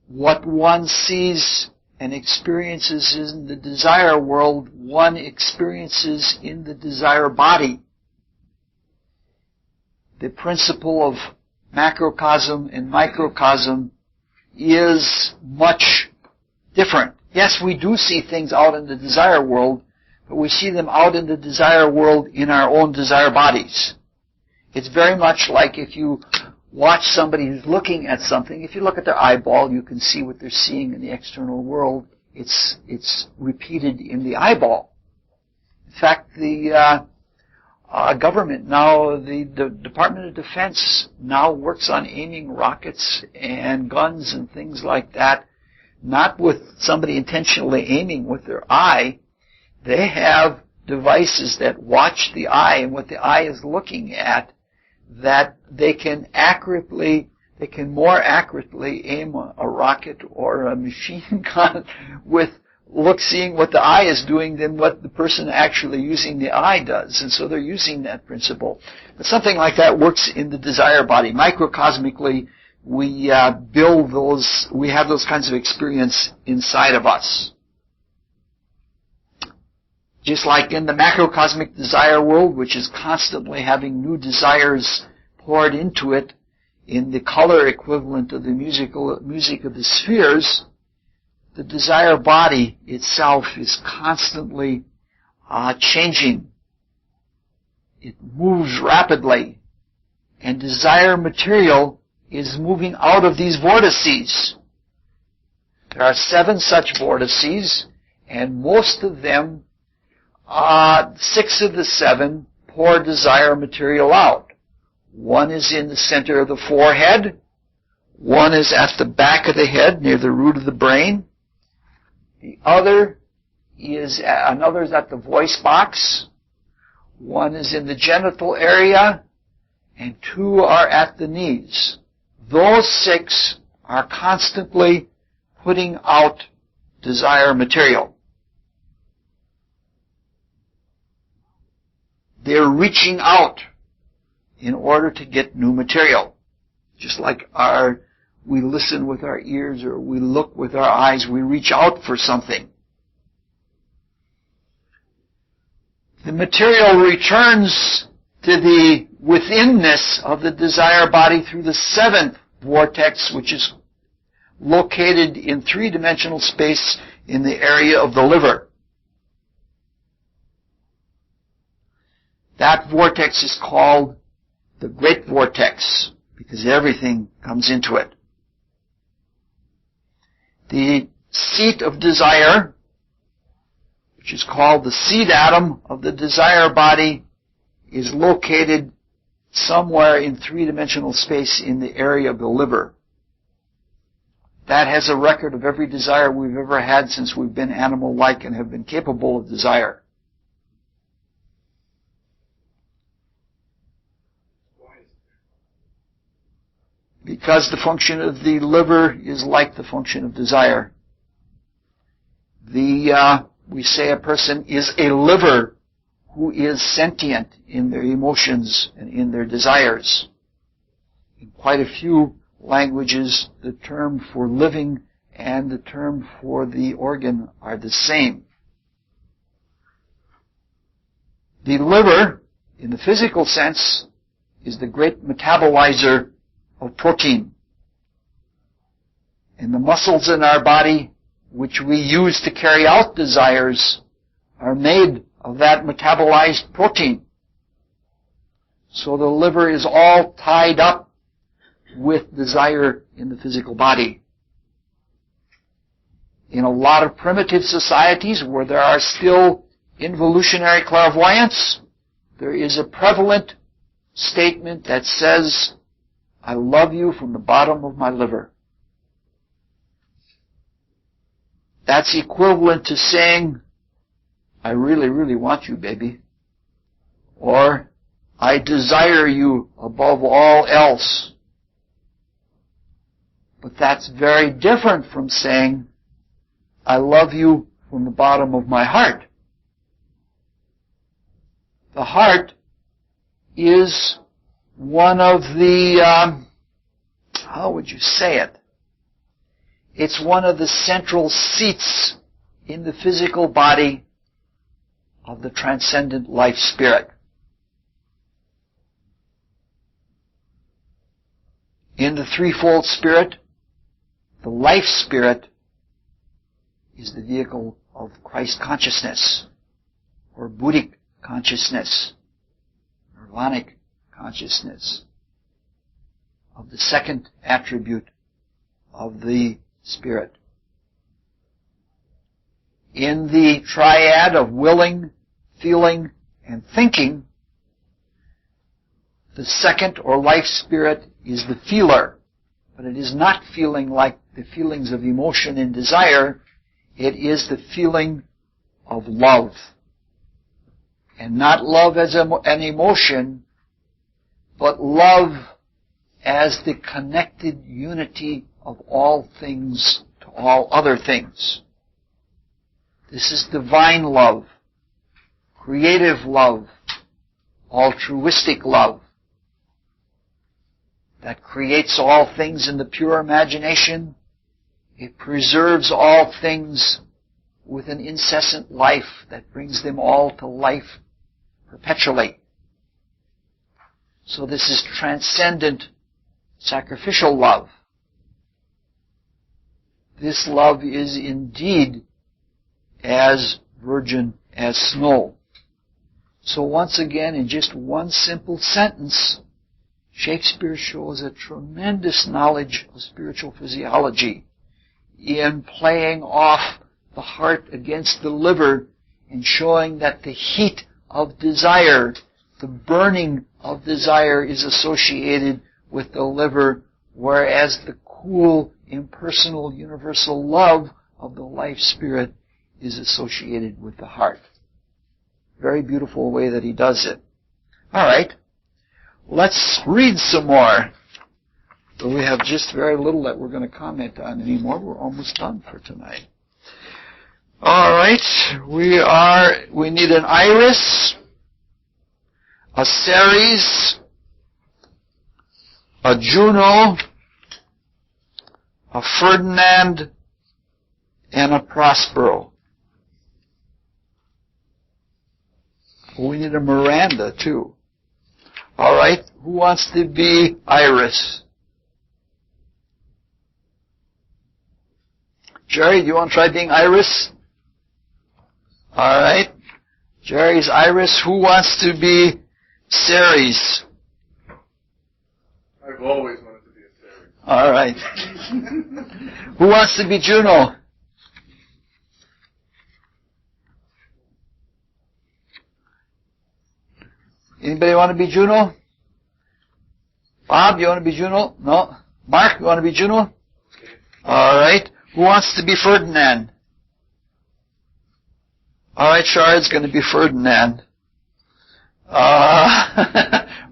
What one sees and experiences in the desire world, one experiences in the desire body. The principle of macrocosm and microcosm is much different. Yes, we do see things out in the desire world, but we see them out in the desire world in our own desire bodies. It's very much like if you watch somebody who's looking at something. If you look at their eyeball, you can see what they're seeing in the external world. It's repeated in the eyeball. In fact, the government now, the Department of Defense now works on aiming rockets and guns and things like that, not with somebody intentionally aiming with their eye. They have devices that watch the eye and what the eye is looking at, that they can more accurately aim a rocket or a machine gun with seeing what the eye is doing than what the person actually using the eye does. And so they're using that principle. But something like that works in the desire body. Microcosmically, we have those kinds of experience inside of us. Just like in the macrocosmic desire world, which is constantly having new desires poured into it in the color equivalent of the music of the spheres, the desire body itself is constantly changing. It moves rapidly, and desire material is moving out of these vortices. There are 7 such vortices, and most of them, 6 of the 7 pour desire material out. 1 is in the center of the forehead, 1 is at the back of the head near the root of the brain, another is at the voice box, 1 is in the genital area, and 2 are at the knees. Those 6 are constantly putting out desire material. They're reaching out in order to get new material. Just like we listen with our ears or we look with our eyes, we reach out for something. The material returns to the withinness of the desire body through the 7th vortex, which is located in 3-dimensional space in the area of the liver. That vortex is called the Great Vortex because everything comes into it. The seat of desire, which is called the seed atom of the desire body, is located somewhere in 3-dimensional space in the area of the liver. That has a record of every desire we've ever had since we've been animal-like and have been capable of desire. Because the function of the liver is like the function of desire. We say a person is a liver who is sentient in their emotions and in their desires. In quite a few languages, the term for living and the term for the organ are the same. The liver, in the physical sense, is the great metabolizer of protein. And the muscles in our body, which we use to carry out desires, are made of that metabolized protein. So the liver is all tied up with desire in the physical body. In a lot of primitive societies where there are still involutionary clairvoyants, there is a prevalent statement that says, "I love you from the bottom of my liver." That's equivalent to saying, "I really, really want you, baby." Or, "I desire you above all else." But that's very different from saying, "I love you from the bottom of my heart." The heart is one of the, how would you say it? It's one of the central seats in the physical body of the transcendent life spirit. In the threefold spirit, the life spirit is the vehicle of Christ consciousness, or Buddhic consciousness, nirvanic consciousness, of the second attribute of the spirit. In the triad of willing, feeling, and thinking, the second or life spirit is the feeler, but it is not feeling like the feelings of emotion and desire. It is the feeling of love. And not love as an emotion, but love as the connected unity of all things to all other things. This is divine love, creative love, altruistic love. that creates all things in the pure imagination. It preserves all things with an incessant life that brings them all to life perpetually. So this is transcendent sacrificial love. This love is indeed as virgin as snow. So once again, in just one simple sentence, Shakespeare shows a tremendous knowledge of spiritual physiology in playing off the heart against the liver and showing that the heat of desire, the burning of desire, is associated with the liver, whereas the cool, impersonal, universal love of the life spirit is associated with the heart. Very beautiful way that he does it. All right. Let's read some more. But we have just very little that we're going to comment on anymore. We're almost done for tonight. All right. We need an Iris, a Ceres, a Juno, a Ferdinand, and a Prospero. We need a Miranda, too. All right. Who wants to be Iris? Jerry, do you want to try being Iris? All right. Jerry's Iris. Who wants to be Ceres? I've always wanted to be a Ceres. All right. Who wants to be Juno? Anybody want to be Juno? Bob, you want to be Juno? No? Mark, you want to be Juno? All right. Who wants to be Ferdinand? All right, Shard's going to be Ferdinand.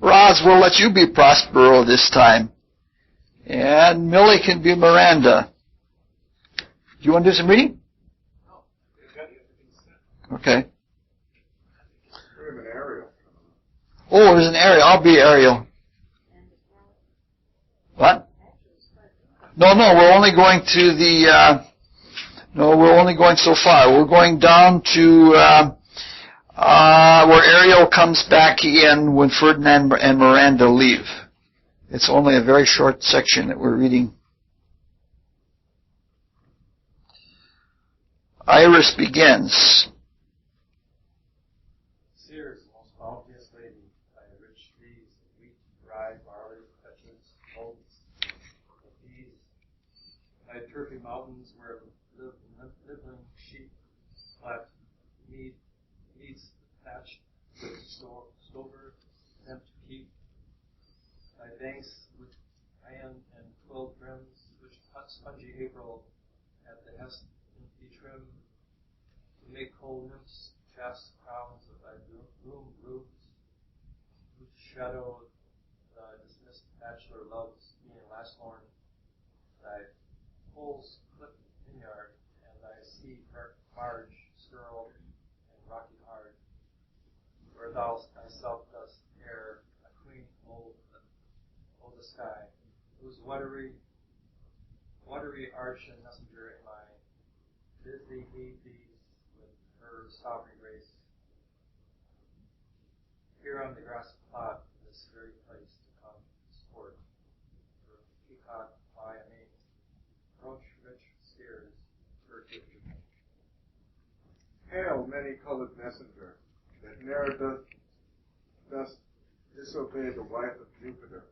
Roz, we'll let you be Prospero this time. And Millie can be Miranda. Do you want to do some reading? Okay. Oh, there's an Ariel. I'll be Ariel. What? No, we're only going to the, we're only going so far. We're going down to, where Ariel comes back in when Ferdinand and Miranda leave. It's only a very short section that we're reading. Iris begins. Turfy mountains where nibbling sheep flat meats thatched with stover them to keep. Thy banks with iron and 12 brims, which spongy April at the hest be trim, to make cold nymphs chaste crowns of thy bloom roofs, whose shadow the dismissed bachelor loves, being last lorn, thy Pole's cliff vineyard, and thy sea barge, skirled and rocky hard, where thou thyself dost air a queen o' the sky, whose watery arch and messenger in my bid thee aid thee with her sovereign grace. Here on the grass plot, this very place to come sport, for peacock by a main. Roach rich steers, her gift. Hail, many-colored messenger, that ne'er dost disobey the wife of Jupiter,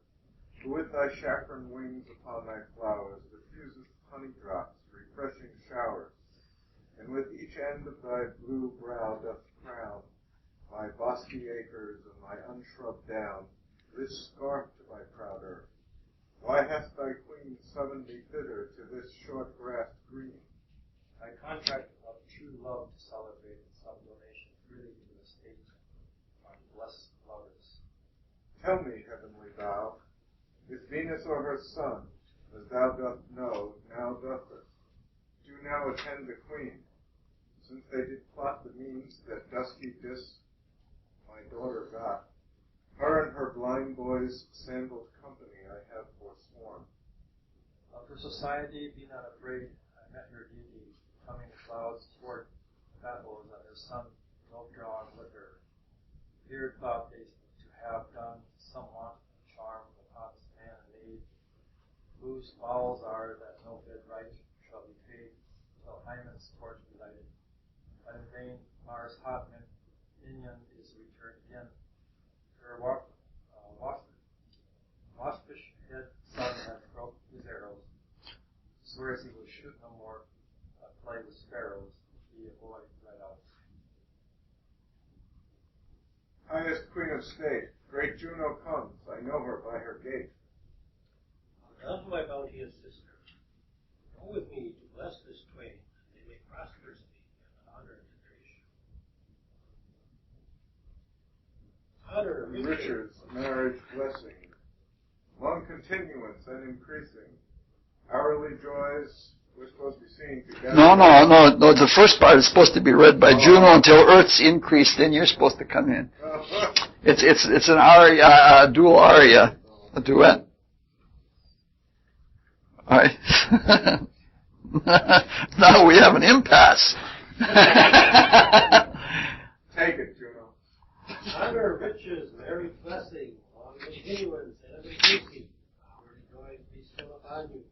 who with thy chaffron wings upon thy flowers diffusest honey drops, refreshing showers, and with each end of thy blue brow doth crown my bosky acres and my unshrubbed down, rich scarf to thy proud earth. Why hast thy queen summoned thee thither to this short-grassed green? Thy contract of true love to celebrate in some donation freely to the state on blessed lovers. Tell me, heavenly thou, if Venus or her son, as thou dost know, now dotheth, do now attend the queen, since they did plot the means that dusky Dis, my daughter, got. Her and her blind boy's sandaled company I have society, be not afraid. I met your deity, coming in clouds toward battles on her sun, drawn with her. Feared thought they to have done somewhat charm upon this man and maid, whose vows are that no bid right shall be paid till Hymen's torch be lighted. But in vain Mars' hot minion is returned again. Her waspish head son has broke his arrows. Swears he will shoot no more, but play with sparrows. He avoid right out. Highest Queen of State, great Juno comes. I know her by her gait. Down to my bounteous sister. Go with me to bless this twain, that they may prosperously and honor to their issue. Honor, Riches, marriage, blessing, long continuance and increasing. Hourly joys, we're supposed to be seeing together. No. The first part is supposed to be read by Juno until Earth's increased. Then you're supposed to come in. It's an aria, a dual aria, a duet. All right. Now we have an impasse. Take it, Juno. honor, riches, marriage, blessing, long continuance, and increasing. Hourly joys be still upon you.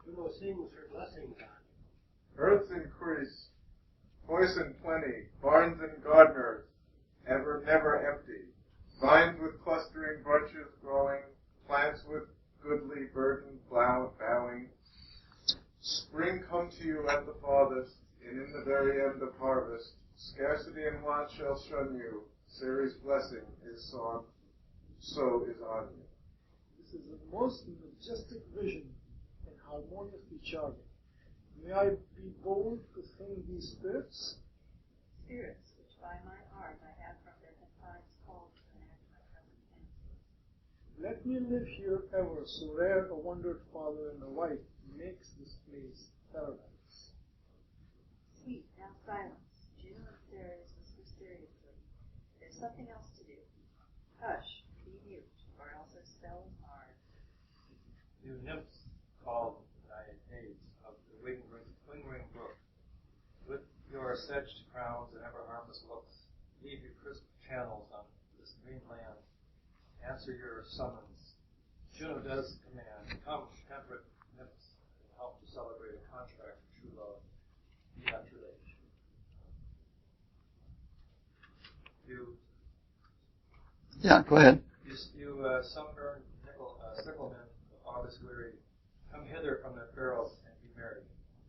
Juno sings her blessings on you. Earth's increase, voice and plenty, barns and gardeners, ever never empty, vines with clustering branches growing, plants with goodly burden bowing. Spring come to you at the farthest, and in the very end of harvest, scarcity and want shall shun you. Ceres' blessing is so is on you. This is a most majestic vision and harmoniously charming. May I be bold to sing these spirits? Spirits, which by my art I have from their confines called to enact my present fancies. Let me live here ever, so rare a wondered father and a wife makes this place paradise. Sweet, now silence. Juno and Ceres whisper seriously. There's something else to do. Hush, be mute, or else our spell is hard. You nymphs called Naiades of the wing-ring brook, with your sedged crowns and ever harmless looks, leave your crisp channels on this green land. Answer your summons. Juno does command. Come, temperate nymphs, and help to celebrate a contract of true love. Be not too late. Yeah, go ahead. You sunburned sicklemen of August weary, come hither from the furrows and be merry.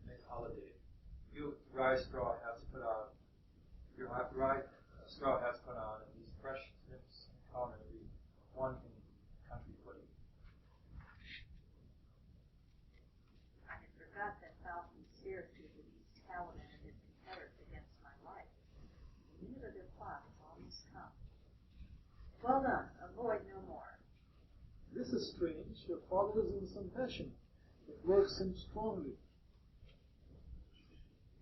Make holiday. You rye straw hats put on. Your rye straw hats put on, and these fresh nymphs common be one in country footing. I had forgot that Falcon Syracuse with these Talon and his confederates against my life. The minute of their plot has almost come. Well done, avoid no more. This is strange. Your father is in some passion. It works him strongly.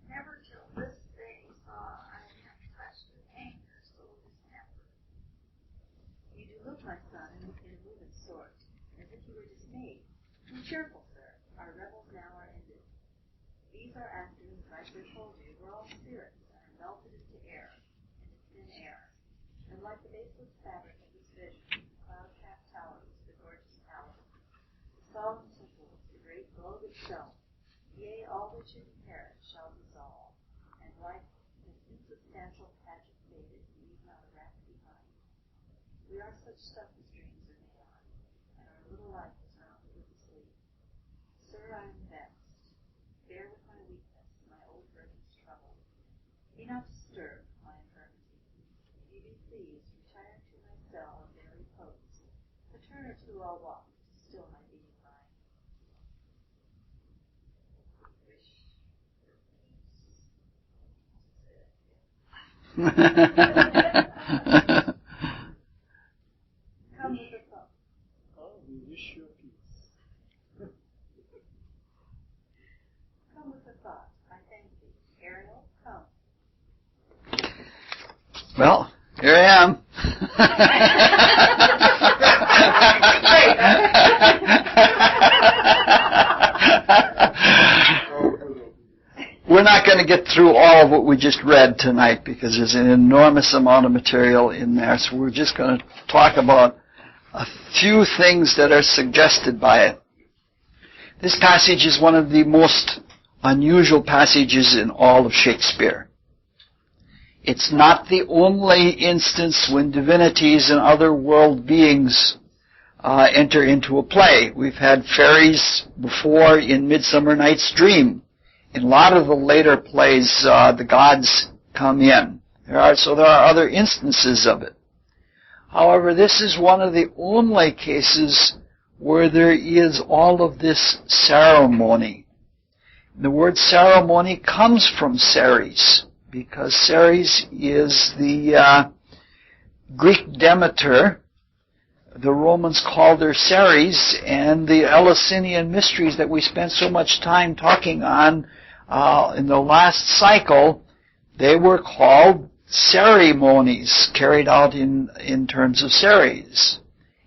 Never till this day saw I him touched with anger so distempered. You do look, my son, in a movement sort, as if you were dismayed. Be cheerful, sir. Our revels now are ended. These are actors, as I foretold you, were all spirits, and are melted into air, into thin air. And like the baseless fabric of this vision, the cloud-capped towers, the gorgeous palace, the solemn temples, the great globe itself, yea, all which in Paris shall dissolve, and like this insubstantial pageant faded, leave not a rack behind. We are such stuff as dreams are made on, and our little life is rounded with a sleep. Sir, I am vexed. Bear with my weakness, my old burden's trouble. Be not disturbed, my infirmity. If you be pleased, retire to my cell and there repose. A turn or two I'll walk, to still my beating mind. Wish for peace. Come with the thought. Oh, we wish you peace. Come with the thought. I thank thee. Ariel, come. Well, here I am. going to get through all of what we just read tonight because there's an enormous amount of material in there. So we're just going to talk about a few things that are suggested by it. This passage is one of the most unusual passages in all of Shakespeare. It's not the only instance when divinities and other world beings enter into a play. We've had fairies before in Midsummer Night's Dream. In a lot of the later plays, the gods come in. There are other instances of it. However, this is one of the only cases where there is all of this ceremony. The word ceremony comes from Ceres, because Ceres is the Greek Demeter. The Romans called her Ceres, and the Eleusinian mysteries that we spent so much time talking on in the last cycle, they were called ceremonies carried out in terms of Ceres.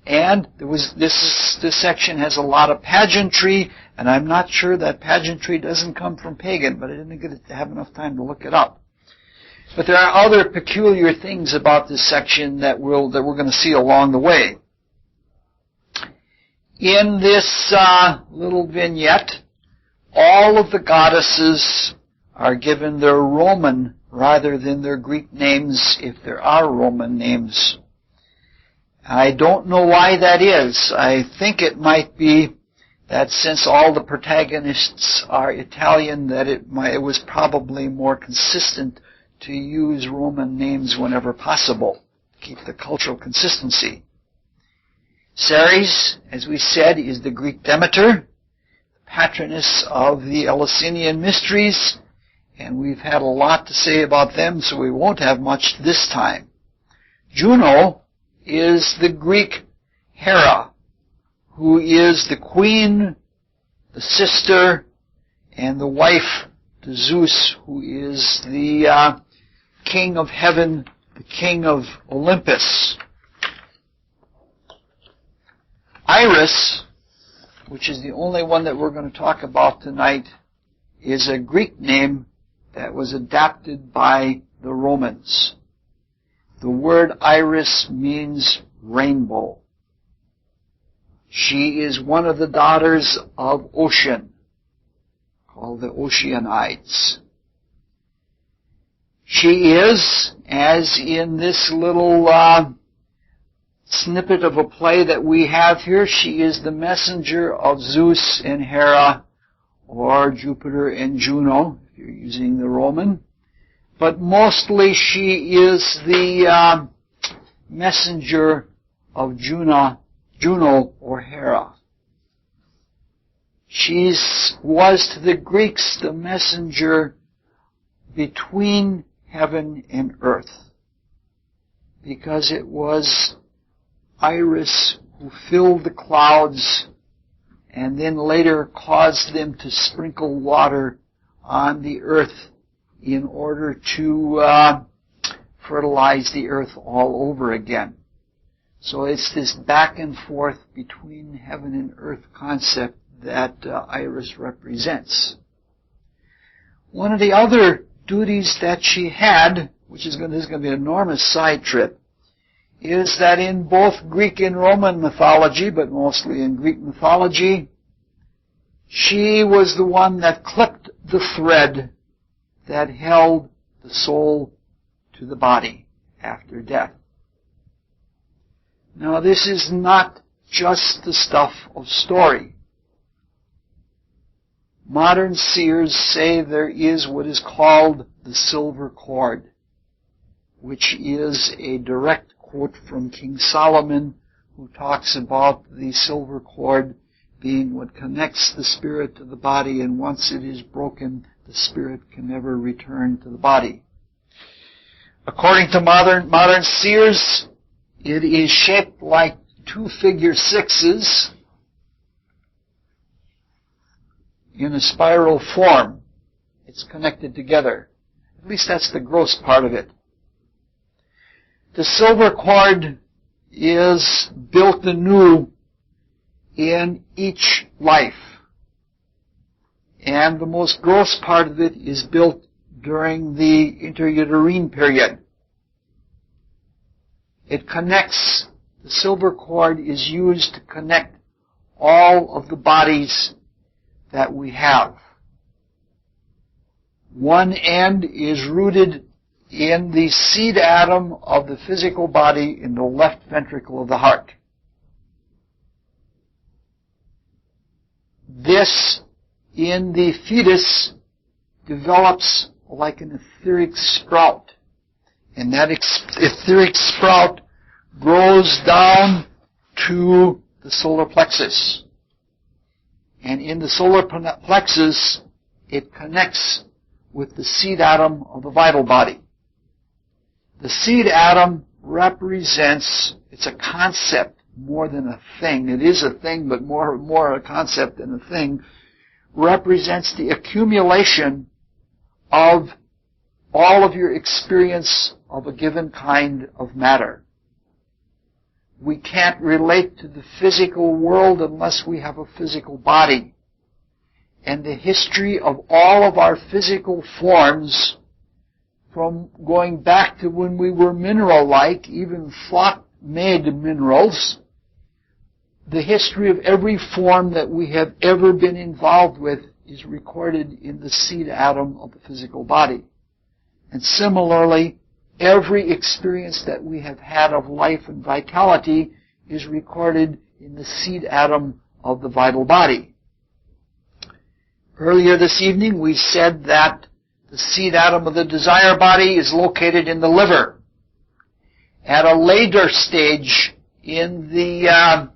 And this section has a lot of pageantry, and I'm not sure that pageantry doesn't come from pagan, but I didn't have enough time to look it up. But there are other peculiar things about this section that we're going to see along the way. In this little vignette, all of the goddesses are given their Roman rather than their Greek names, if there are Roman names. I don't know why that is. I think it might be that since all the protagonists are Italian, that it was probably more consistent to use Roman names whenever possible, keep the cultural consistency. Ceres, as we said, is the Greek Demeter, patroness of the Eleusinian mysteries, and we've had a lot to say about them, so we won't have much this time. Juno is the Greek Hera, who is the queen, the sister, and the wife to Zeus, who is the king of heaven, the king of Olympus. Iris, which is the only one that we're going to talk about tonight, is a Greek name that was adapted by the Romans. The word iris means rainbow. She is one of the daughters of Ocean, called the Oceanides. She is, as in this little snippet of a play that we have here, she is the messenger of Zeus and Hera, or Jupiter and Juno, if you're using the Roman. But mostly she is the messenger of Juno or Hera. She was to the Greeks the messenger between heaven and earth, because it was Iris who filled the clouds and then later caused them to sprinkle water on the earth in order to fertilize the earth all over again. So it's this back and forth between heaven and earth concept that Iris represents. One of the other duties that she had, which is going to be an enormous side trip, is that in both Greek and Roman mythology, but mostly in Greek mythology, she was the one that clipped the thread that held the soul to the body after death. Now, this is not just the stuff of story. Modern seers say there is what is called the silver cord, which is a direct quote from King Solomon, who talks about the silver cord being what connects the spirit to the body, and once it is broken, the spirit can never return to the body. According to modern seers, it is shaped like two figure sixes in a spiral form. It's connected together. At least that's the gross part of it. The silver cord is built anew in each life. And the most gross part of it is built during the interuterine period. It connects, the silver cord is used to connect all of the bodies that we have. One end is rooted in the seed atom of the physical body in the left ventricle of the heart. This, in the fetus, develops like an etheric sprout. And that etheric sprout grows down to the solar plexus. And in the solar plexus, it connects with the seed atom of the vital body. The seed atom represents, it's a concept more than a thing. It is a thing, but more a concept than a thing. Represents the accumulation of all of your experience of a given kind of matter. We can't relate to the physical world unless we have a physical body. And the history of all of our physical forms, from going back to when we were mineral-like, even thought-made minerals, the history of every form that we have ever been involved with is recorded in the seed atom of the physical body. And similarly, every experience that we have had of life and vitality is recorded in the seed atom of the vital body. Earlier this evening, we said that the seed atom of the desire body is located in the liver. At a later stage in the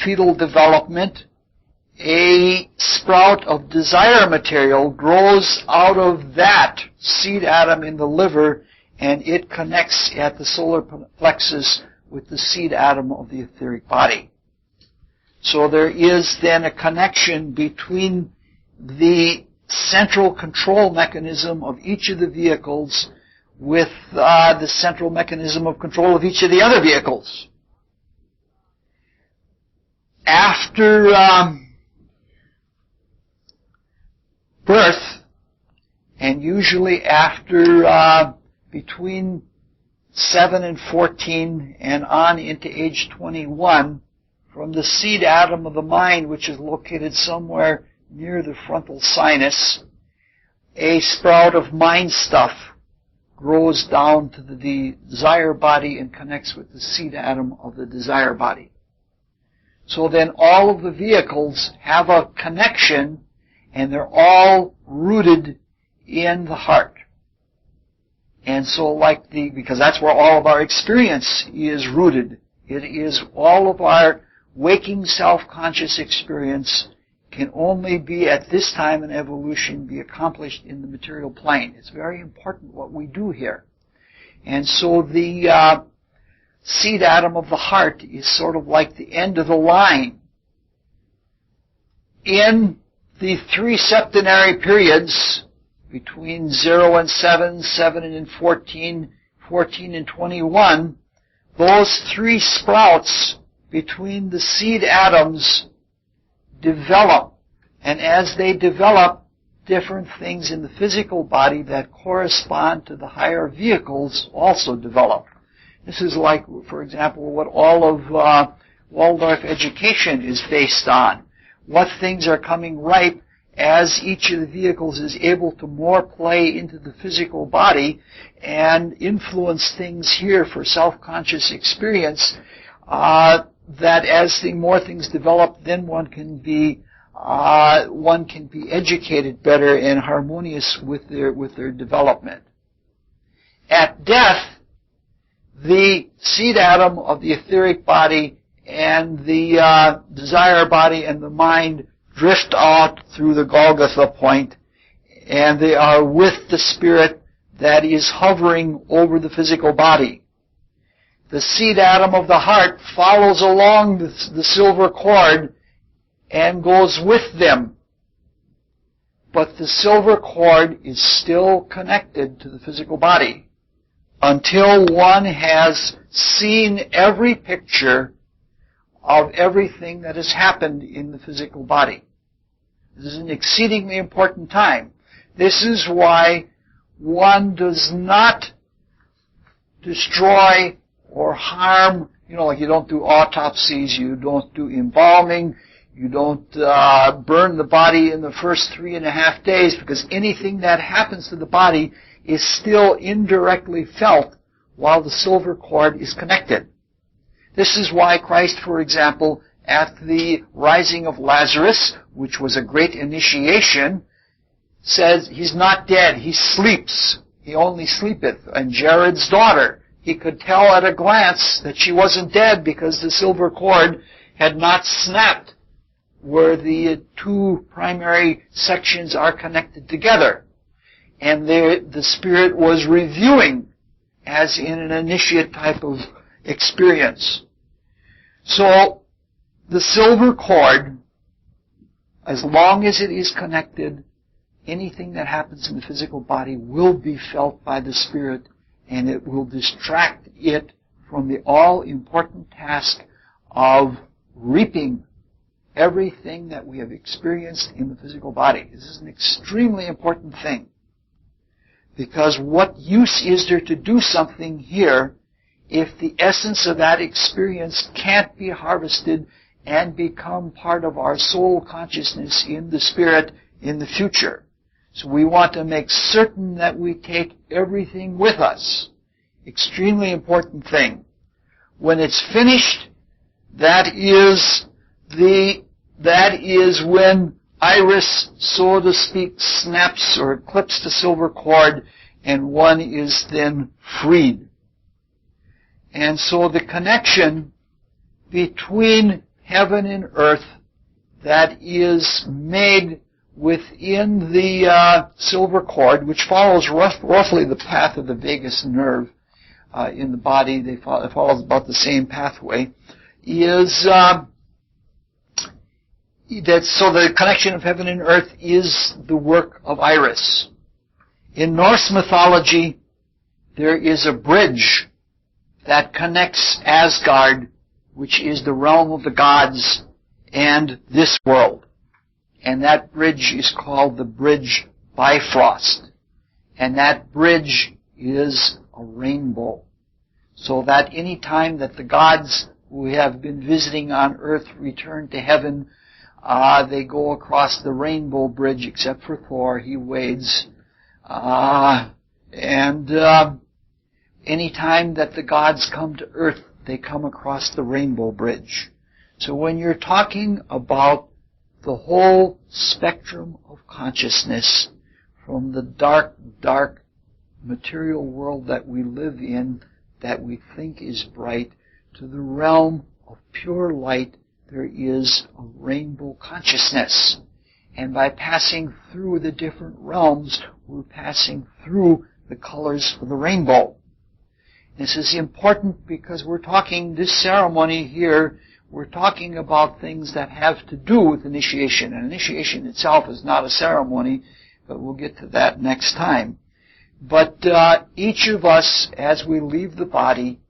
fetal development, a sprout of desire material grows out of that seed atom in the liver, and it connects at the solar plexus with the seed atom of the etheric body. So there is then a connection between the central control mechanism of each of the vehicles with the central mechanism of control of each of the other vehicles. After birth, and usually after between 7 and 14 and on into age 21, from the seed atom of the mind, which is located somewhere near the frontal sinus, a sprout of mind stuff grows down to the desire body and connects with the seed atom of the desire body. So then all of the vehicles have a connection, and they're all rooted in the heart. And so because that's where all of our experience is rooted. It is all of our waking self-conscious experience can only be at this time in evolution be accomplished in the material plane. It's very important what we do here. And so the seed atom of the heart is sort of like the end of the line. In the 3 septenary periods, between 0 and 7, 7 and 14, 14 and 21, those 3 sprouts between the seed atoms develop. And as they develop, different things in the physical body that correspond to the higher vehicles also develop. This is like, for example, what all of Waldorf education is based on. What things are coming ripe as each of the vehicles is able to more play into the physical body and influence things here for self-conscious experience, that as more things develop, then one can be educated better and harmonious with their development. At death, the seed atom of the etheric body and the desire body and the mind drift out through the Golgotha point, and they are with the spirit that is hovering over the physical body. The seed atom of the heart follows along the silver cord and goes with them. But the silver cord is still connected to the physical body until one has seen every picture of everything that has happened in the physical body. This is an exceedingly important time. This is why one does not destroy or harm, like you don't do autopsies, you don't do embalming, you don't burn the body in the first 3.5 days, because anything that happens to the body is still indirectly felt while the silver cord is connected. This is why Christ, for example, at the rising of Lazarus, which was a great initiation, says he's not dead, he sleeps. He only sleepeth. And Jared's daughter, he could tell at a glance that she wasn't dead because the silver cord had not snapped where the two primary sections are connected together. And the Spirit was reviewing as in an initiate type of experience. So, the silver cord, as long as it is connected, anything that happens in the physical body will be felt by the Spirit, and it will distract it from the all-important task of reaping everything that we have experienced in the physical body. This is an extremely important thing. Because what use is there to do something here if the essence of that experience can't be harvested and become part of our soul consciousness in the Spirit in the future? So we want to make certain that we take everything with us. Extremely important thing. When it's finished, that is when Iris, so to speak, snaps or clips the silver cord, and one is then freed. And so the connection between heaven and earth that is made within the silver cord, which follows roughly the path of the vagus nerve in the body, it follows about the same pathway, is so the connection of heaven and earth is the work of Iris. In Norse mythology, there is a bridge that connects Asgard, which is the realm of the gods, and this world. And that bridge is called the Bridge Bifrost. And that bridge is a rainbow. So that any time that the gods who have been visiting on earth return to heaven, they go across the rainbow bridge, except for Thor, he wades. Any time that the gods come to earth, they come across the rainbow bridge. So when you're talking about the whole spectrum of consciousness, from the dark, dark material world that we live in, that we think is bright, to the realm of pure light, there is a rainbow consciousness. And by passing through the different realms, we're passing through the colors of the rainbow. This is important because we're talking, this ceremony here, we're talking about things that have to do with initiation. And initiation itself is not a ceremony, but we'll get to that next time. But each of us, as we leave the body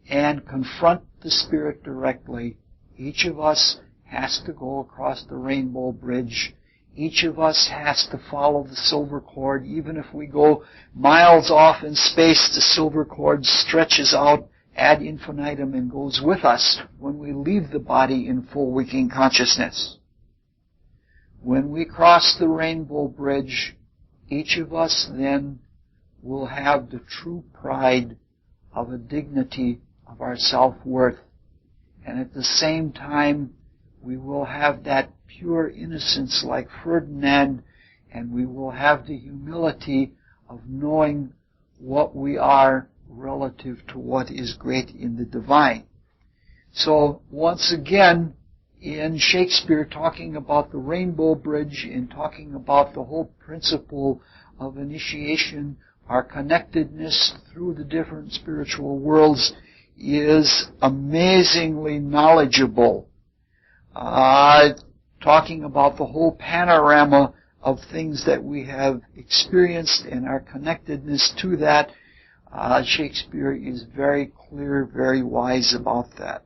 and confront the Spirit directly, each of us has to go across the rainbow bridge. Each of us has to follow the silver cord. Even if we go miles off in space, the silver cord stretches out ad infinitum and goes with us when we leave the body in full waking consciousness. When we cross the rainbow bridge, each of us then will have the true pride of a dignity of our self-worth. And at the same time, we will have that pure innocence like Ferdinand, and we will have the humility of knowing what we are relative to what is great in the divine. So, once again, in Shakespeare, talking about the rainbow bridge and talking about the whole principle of initiation, our connectedness through the different spiritual worlds is amazingly knowledgeable. Talking about the whole panorama of things that we have experienced and our connectedness to that, Shakespeare is very clear, very wise about that.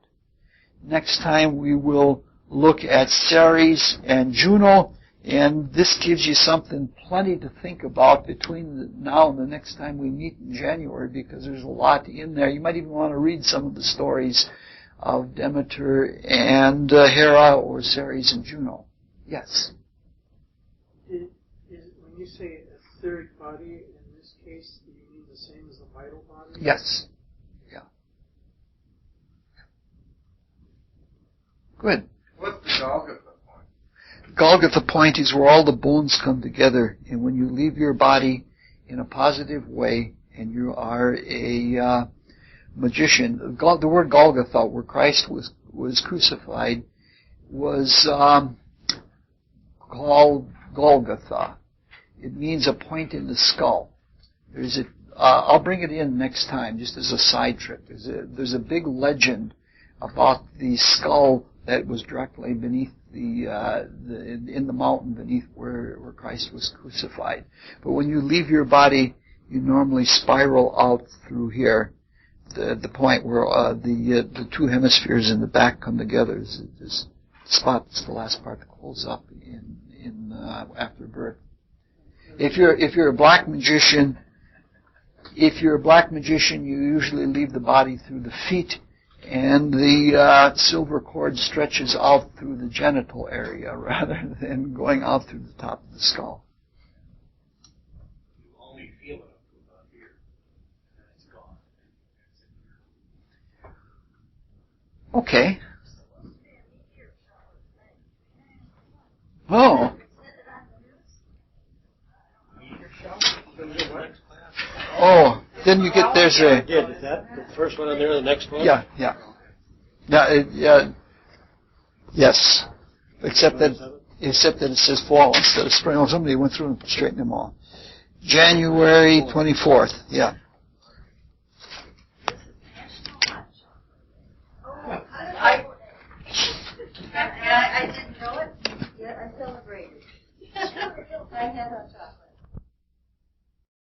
Next time we will look at Ceres and Juno And this gives you something plenty to think about between now and the next time we meet in January, because there's a lot in there. You might even want to read some of the stories of Demeter and Hera, or Ceres and Juno. Yes? When you say etheric body, in this case, do you mean the same as the vital body? Yes. Yeah. Good. What's the Golgotha point? Golgotha point is where all the bones come together, and when you leave your body in a positive way, and you are a magician, the word Golgotha, where Christ was crucified, was called Golgotha. It means a point in the skull. I'll bring it in next time, just as a side trip. There's a big legend about the skull that was directly beneath in the mountain beneath where Christ was crucified. But when you leave your body, you normally spiral out through here, the point where the two hemispheres in the back come together. This spot, it's the last part that closes up in after birth. If you're a black magician, you usually leave the body through the feet, and the silver cord stretches out through the genital area rather than going out through the top of the skull. You only feel it up to about here, and then it's gone. Okay. Oh. Oh, then you get there's a. Did is that the first one on there? The next one? Yeah. Yes. Except that it says fall instead of spring. Oh, somebody went through and straightened them all. January 24th. Yeah. I didn't know it, yet I celebrated. I had hot chocolate.